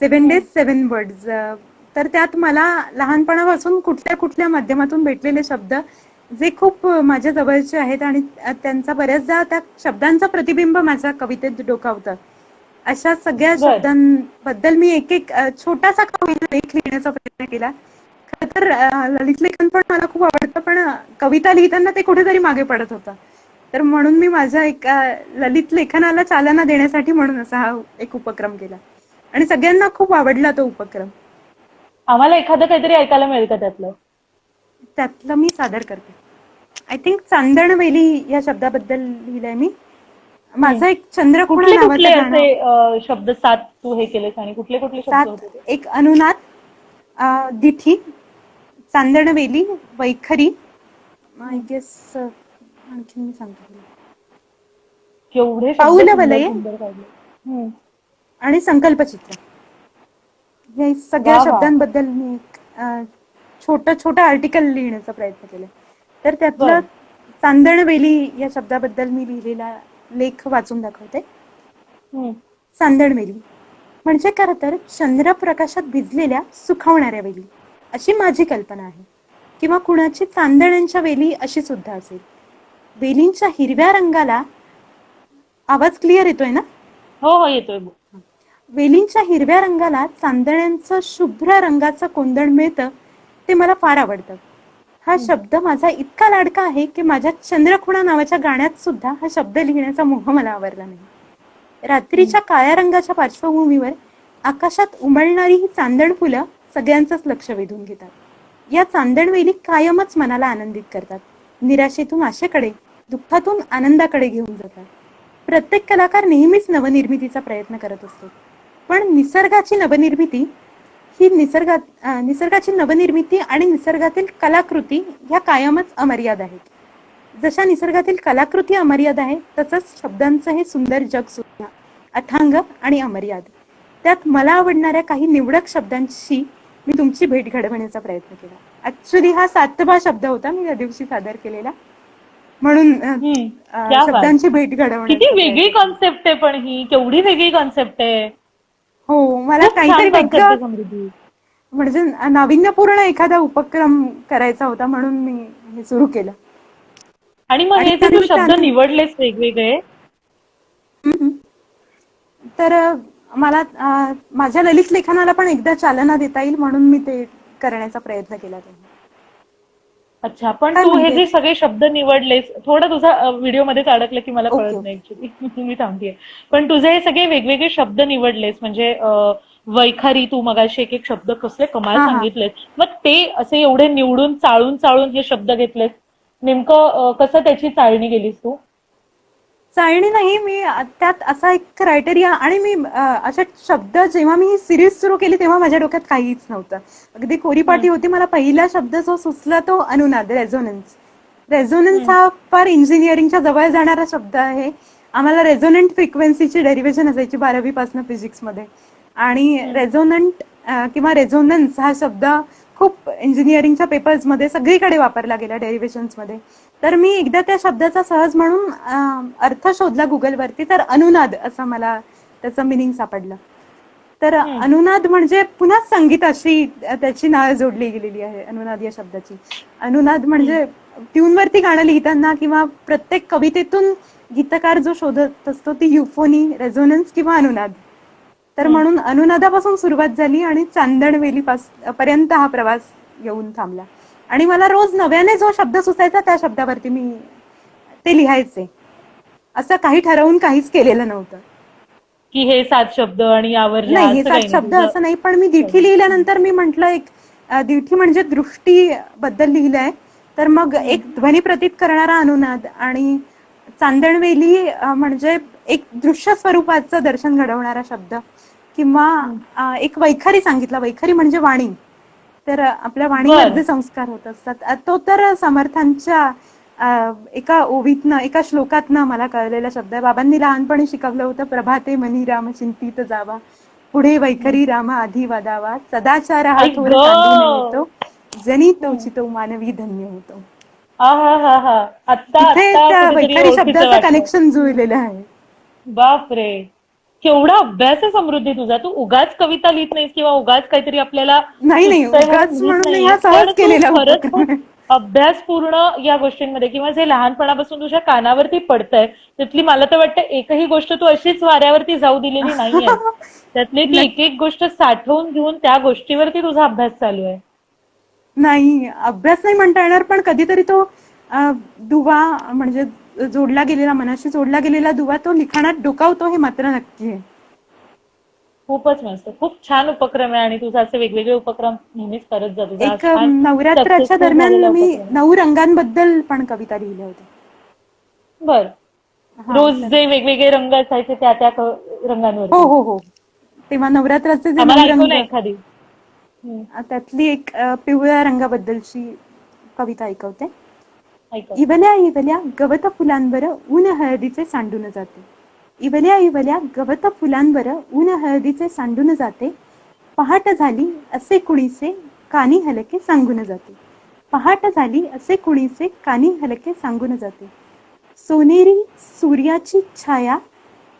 7 days 7 words. तर त्यात मला लहानपणापासून कुठल्या कुठल्या माध्यमातून भेटलेले शब्द जे खूप माझ्या जवळचे आहेत आणि त्यांचा बऱ्याचदा त्या शब्दांचं प्रतिबिंब माझ्या कवितेत डोकावतं. अशा सगळ्या बर. शब्दांबद्दल मी एक एक छोटासा कविता लेख लिहिण्याचा प्रयत्न केला. खरं तर ललित लेखन पण मला खूप आवडतं, पण कविता लिहिताना ते कुठेतरी मागे पडत होतं. तर म्हणून मी माझ्या एक ललित लेखनाला चालना देण्यासाठी म्हणून असा हा एक उपक्रम केला आणि सगळ्यांना खूप आवडला तो उपक्रम. आम्हाला एखादं काहीतरी ऐकायला मिळेल का त्यातलं? त्यातलं मी सादर करते. आय थिंक चांदणवेली या शब्दाबद्दल लिहिलंय मी. माझा एक चंद्रकोणा कुठले कुठले नावाचं गाणं, असे शब्द 7 तू हे केलेस आणि कुठले कुठले शब्द 7 होते ते? एक अनुनाद, दिठी, चांदणवेली, वैखरी, आय गेस आणखीन मी सांगते तुला. केवढे शब्द पाऊलं सुंदर वलये सुंदर काढले. हम्म. आणि संकल्पचित्र. या सगळ्या वा वा. शब्दांबद्दल मी एक छोटं छोटं आर्टिकल लिहिण्याचा प्रयत्न केला. तर त्यातलं बर. चांदणवेली या शब्दाबद्दल मी लिहिलेला लेख वाचून दाखवते. हम्म. चांदणवेली म्हणजे खरं तर चंद्रप्रकाशात भिजलेल्या सुखावणाऱ्या वेली अशी माझी कल्पना आहे, किंवा कुणाची चांदण्यांच्या वेली अशी सुद्धा असेल. वेलींच्या हिरव्या रंगाला, आवाज क्लिअर येतोय ना? हो हो येतोय. वेलींच्या हिरव्या रंगाला चांदण्यांचं शुभ्र रंगाचं कोंदण मिळतं, ते मला फार आवडतं. हा शब्द माझा इतका लाडका आहे की माझ्या चंद्रखुणा नावाच्या गाण्यात सुद्धा हा शब्द लिहिण्याचा मोह मला आवरला नाही. रात्रीच्या काळ्या रंगाच्या पार्श्वभूमीवर आकाशात उमलणारी ही चांदण फुलं सगळ्यांचंच लक्ष वेधून घेतात. या चांदणवेली कायमच मनाला आनंदित करतात. निराशेतून आशेकडे, दुःखातून आनंदाकडे घेऊन जातात. प्रत्येक कलाकार नेहमीच नवनिर्मितीचा प्रयत्न करत असतो, पण निसर्गाची नवनिर्मिती आणि निसर्गातील कलाकृती ह्या कायमच अमर्याद आहेत. जशा निसर्गातील कलाकृती अमर्याद आहे, तसंच शब्दांचं हे सुंदर जग सुद्धा अथांग आणि अमर्याद. त्यात मला आवडणाऱ्या काही निवडक शब्दांशी मी तुमची भेट घडवण्याचा प्रयत्न केला. ऍक्च्युली हा 7वा शब्द होता मी या दिवशी सादर केलेला, म्हणून क्या बात. शब्दांची भेट किती घडवण्याचा वेगळी प्रयत्न. कॉन्सेप्ट आहे, पण ही केवढी वेगळी कॉन्सेप्ट आहे. हो, मला खूप काहीतरी छान कॉन्सेप्ट आहे वेगळं, समृद्धी. म्हणजे नाविन्यपूर्ण एखादा उपक्रम करायचा होता, म्हणून मी हे सुरू केलं. आणि मग आणि हे जे तू शब्द त्यानिमित्ताने निवडलेस वेगवेगळे, तर मला माझ्या ललित लेखनाला पण एकदा चालना देता येईल म्हणून मी ते करण्याचा प्रयत्न केला. अच्छा, पण काय तू हे म्हणतेस? जे सगळे शब्द निवडलेस, थोडं तुझा व्हिडिओ मध्येच अडकलं की मला ओके, कळत ओके. नाही ऍक्च्युली. मी थांबतेय. पण तुझे हे सगळे वेगवेगळे शब्द निवडलेस, म्हणजे वैखारी, तू मगाशी एक एक शब्द कसले कमाल हा हा सांगितलेस, मग ते असे एवढे निवडून चाळून चाळून हे शब्द घेतलेस, नेमकं कसं त्याची चाळणी गेलीस तू? चाळणी नाही, मी त्यात असा एक क्रायटेरिया, आणि मी असे शब्द, जेव्हा मी ही सिरीज सुरू केली तेव्हा माझ्या डोक्यात काहीच नव्हतं, अगदी कोरीपाटी होती. मला पहिला शब्द जो सुचला तो अनुनाद, रेझोनन्स. रेझोनन्स हा फार इंजिनिअरिंगच्या जवळ जाणारा शब्द आहे. आम्हाला रेझोनंट फ्रिक्वेन्सीची डेरिव्हेशन असायची 12वी पासून फिजिक्स मध्ये, आणि रेझोनंट किंवा रेझोनन्स हा शब्द खूप इंजिनिअरिंगच्या पेपर्स मध्ये सगळीकडे वापरला गेला, डेरिव्हेशन्स मध्ये. तर मी एकदा त्या शब्दाचा सहज म्हणून अर्थ शोधला गुगलवरती, तर अनुनाद असं मला त्याचं मिनिंग सापडलं. तर अनुनाद म्हणजे पुन्हा संगीत अशी त्याची नाळ जोडली गेलेली आहे अनुनाद या शब्दाची. अनुनाद म्हणजे ट्यूनवरती गाणं लिहिताना किंवा प्रत्येक कवितेतून गीतकार जो शोधत असतो ती युफोनी, रेझोनन्स किंवा अनुनाद. तर म्हणून अनुनादापासून सुरुवात झाली आणि चांदणवेली पर्यंत हा प्रवास येऊन थांबला. आणि मला रोज नव्याने जो शब्द सुचायचा त्या शब्दावरती मी ते लिहायचे. असं काही ठरवून काहीच केलेलं नव्हतं की हे 7 शब्द आणि यावर लिहा, नाही, हे असं 7 काही शब्द नाही असं नाही. पण मी दिठी लिहिल्यानंतर मी म्हंटल, एक दिठी म्हणजे दृष्टी बद्दल लिहिलंय, तर मग एक ध्वनी प्रतीत करणारा अनुनाद, आणि चांदणवेली म्हणजे एक दृश्य स्वरूपाचं दर्शन घडवणारा शब्द, किंवा एक वैखरी सांगितला. वैखरी म्हणजे वाणी. तर आपल्या वाणीमध्ये संस्कार होत असतात. तो तर समर्थांच्या एका ओवीतनं, एका श्लोकातनं मला कळलेला शब्द आहे. बाबांनी लहानपणी शिकवलं होतं, प्रभाते मनी राम चिंतित जावा, पुढे वैखरी राम आधी वादावा, सदाचार हा थोर सांगून येतो, जनी तोची तो मानवी धन्य होतो. हा हा हा हा. आत्ता तिथे आत्ता त्या कुठेतरी वैखारी ओळखीचं शब्दाचं वाटलं. कनेक्शन जुळलेलं आहे. बापरे! केवढा अभ्यास आहे समृद्धी तुझा. तू उगाच कविता लिहित नाहीस किंवा उगाच काहीतरी आपल्याला नाही नाही, सुचतंय म्हणून उगाच लिहित म्हणून नाही, हा नाहीयेस. पण सहज तू केलेला खरंच उपक्रम खूप आहे. अभ्यासपूर्ण या गोष्टींमध्ये किंवा जे लहानपणापासून तुझ्या कानावरती पडतंय, त्यातली मला तर वाटतं एकही गोष्ट तू अशीच वाऱ्यावरती जाऊ दिलेली नाहीयेस. त्यातली ती एक एक गोष्ट साठवून घेऊन त्या गोष्टीवरती तुझा अभ्यास चालू आहे. नाही, अभ्यास नाही म्हणता येणार, पण कधीतरी तो दुवा म्हणजे जोडला गेलेला, मनाशी जोडला गेलेला दुवा तो लिखाणात डोकावतो, हे मात्र नक्की आहे. खूपच मस्त. खूप छान उपक्रम आहे आणि तुझा असे वेगवेगळे उपक्रम नेहमीच करत जा. तुझा हा एक छान नवरात्राच्या सक्सेसफुल दरम्यान झालेला मी उपक्रम आहे. 9 रंगांबद्दल पण कविता लिहिल्या होत्या. बरं. हा रोज तर जे वेगवेगळे रंग असायचे त्या त्या हो रंगांवरती. हो हो, तेव्हा नवरात्राचे जे आम्हाला 9 ऐकव रंग, ना एखादी. हं, त्यातली एक पिवळ्या रंगाबद्दलची कविता ऐकवते. ऐकव. इवल्या इवल्या गवत फुलांवर ऊन हळदीचे सांडून जाते. इवल्या इवल्या गवत फुलांवर ऊन हळदीचे सांडून जाते. पहाट झाली असे कुणीसे कानी हलके सांगून जाते. पहाट झाली असे कुणीसे कानी हलके सांगून जाते. सोनेरी सूर्याची छाया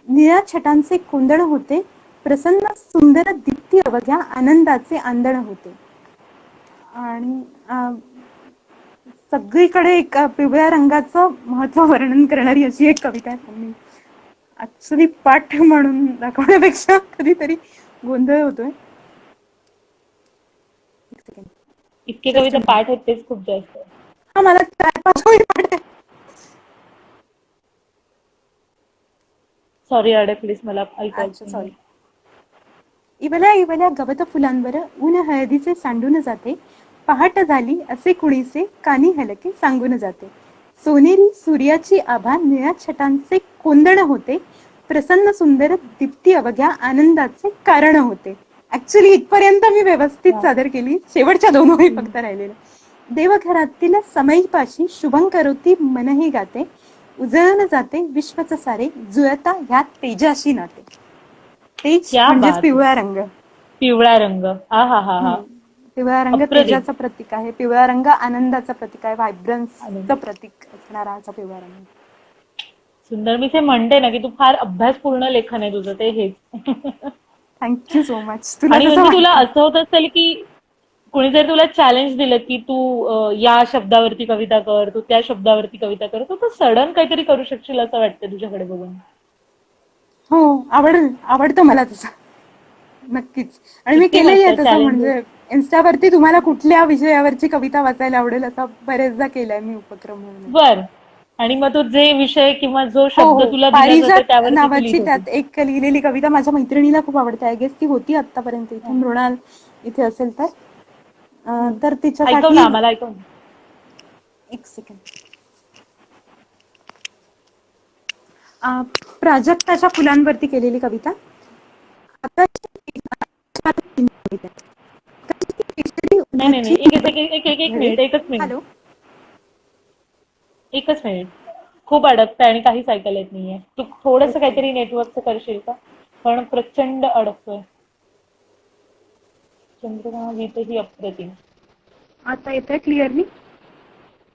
निळ्या छटांचे कोंदण होते. प्रसन्न सुंदर दीप्ती अवघ्या आनंदाचे आंदण होते. आणि सगळीकडे एक पिवळ्या रंगाचं महत्व वर्णन करणारी अशी एक कविता आहे. मी ऍक्च्युली पाठ म्हणून दाखवण्यापेक्षा कधीतरी गोंधळ होतोय. एक सेकंड, इतके जस्ट कविता पाठ आहेत तेच खूप जास्त आहे. हा, मला 4-5 ओळी पाठ आहे. सॉरी अडकलीस मला अच्छा, ऐकायचं सॉरी. नाही. इवल्या इवल्या गवत फुलांवर ऊन हळदीचे सांडून जाते. पहाट झाली असे कुणीसे कानी हलके सांगून जाते. सोनेरी सूर्याची आभा निळ्या छटांचे कोंदण होते. प्रसन्न सुंदर दीप्ती अवघ्या आनंदाचे कारण होते. ऍक्च्युली इथपर्यंत मी व्यवस्थित वा. सादर केली. शेवटच्या 2 ओळी हं. फक्त राहिलेल्या. देवघरातील समईपाशी शुभं करोती मनही गाते. उजळून जाते विश्वच सारे जुळता ह्या तेजाशी नाते. तेज क्या म्हणजेच बात है. पिवळा रंग. पिवळा रंग. हा हा हा हा. पिवळा रंग अप्रतिम. तेजाचं प्रतीक आहे. पिवळा रंग आनंदाचं प्रतीक आहे. व्हायब्रन्सचं आनंद. प्रतीक असणारा असा पिवळा रंग. सुंदर. मी ते म्हणते ना की तू फार अभ्यासपूर्ण लेखन आहे तुझं ते हेच. Thank you so much. तुला आणि कसं म्हणजे तुला वाटतं? असं होत असेल की कोणी जर तुला चॅलेंज दिलं की तू या शब्दावरती कविता कर, तू त्या शब्दावरती कविता कर, तर तू सडन काहीतरी करू शकशील असं वाटतं तुझ्याकडे बघून. हो, आवडतं मला तसं. नक्कीच. आणि मी किती केलंही मस्त आहे तसं. चॅलेंजेस. म्हणजे इन्स्टावरती तुम्हाला कुठल्या विषयावरची कविता वाचायला आवडेल असा बरेचदा केलाय मी उपक्रम म्हणून. बर. आणि मग तो जे विषय किंवा जो हो शब्द हो, तुला दिला जातो पारिजात त्यावरती तू लिहित नावाची होती. त्यात एक लिहिलेली कविता माझ्या मैत्रिणीला खूप आवडते. आय गेस ती होती आतापर्यंत इथे, हं. मृणाल इथे असेल तर. हं. तर ऐकव तिच्यासाठी ना आम्हाला ऐकव ना. एक सेकंड. प्राजक्ताच्या फुलांवरती केलेली कविता. आता नाही नाही नाही. एक एक एक एक एक एक घडे. मिनिट एकच मिनिट हॅलो, एकच मिनिट. खूप अडकतंय आणि काहीच ऐकायला येत नाहीये. तू थोडंसं ओके. काहीतरी नेटवर्कचं करशील का? पण प्रचंड अडकतोय. चंद्रकांत गीतही अप्रतिम. आता येतोय क्लिअरली?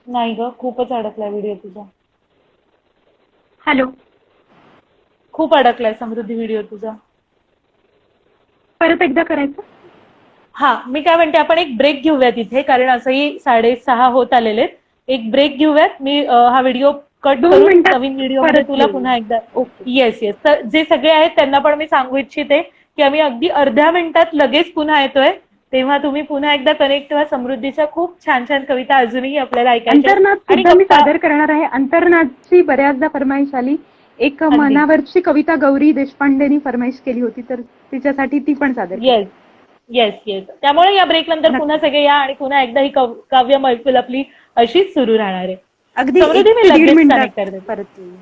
नाही ग, खूपच अडकलाय व्हिडिओ तुझा. हॅलो, खूप अडकलाय समृद्धी व्हिडिओ तुझा. परत एकदा करायचं? हा, मी काय म्हणते आपण एक ब्रेक घेऊयात इथे कारण असंही 6:30 होत आलेले आहेत. एक ब्रेक घेऊयात. मी हा व्हिडिओ कट 2 करून मिनिटात नवीन व्हिडिओमध्ये परत तुला येऊ. पुन्हा एकदा. ओके. Yes yes. तर जे सगळे आहेत त्यांना पण मी सांगू इच्छिते की आम्ही अगदी अर्ध्या मिनिटात लगेच पुन्हा येतोय. तेव्हा तुम्ही पुन्हा एकदा कनेक्ट व्हा. समृद्धीच्या खूप छान छान कविता अजूनही आपल्याला ऐकायच्या आहेत अंतर्नाद आणि सुद्धा मी गप्पा. सादर करणार आहे. अंतर्नादची बऱ्याचदा फरमाईश आली. एक अगदी. मनावरची कविता गौरी देशपांडेनी फरमाईश केली होती, तर तिच्यासाठी ती पण सादर येस करते. Yes yes. त्यामुळे या ब्रेक नंतर पुन्हा नक्की. सगळे या आणि पुन्हा एकदा ही काव्य मैफिल आपली अशीच सुरू राहणार आहे. अगदी 1 समृद्धी मी ते 1.5 लगेच मिनिटात कनेक्ट करते. परत येईल.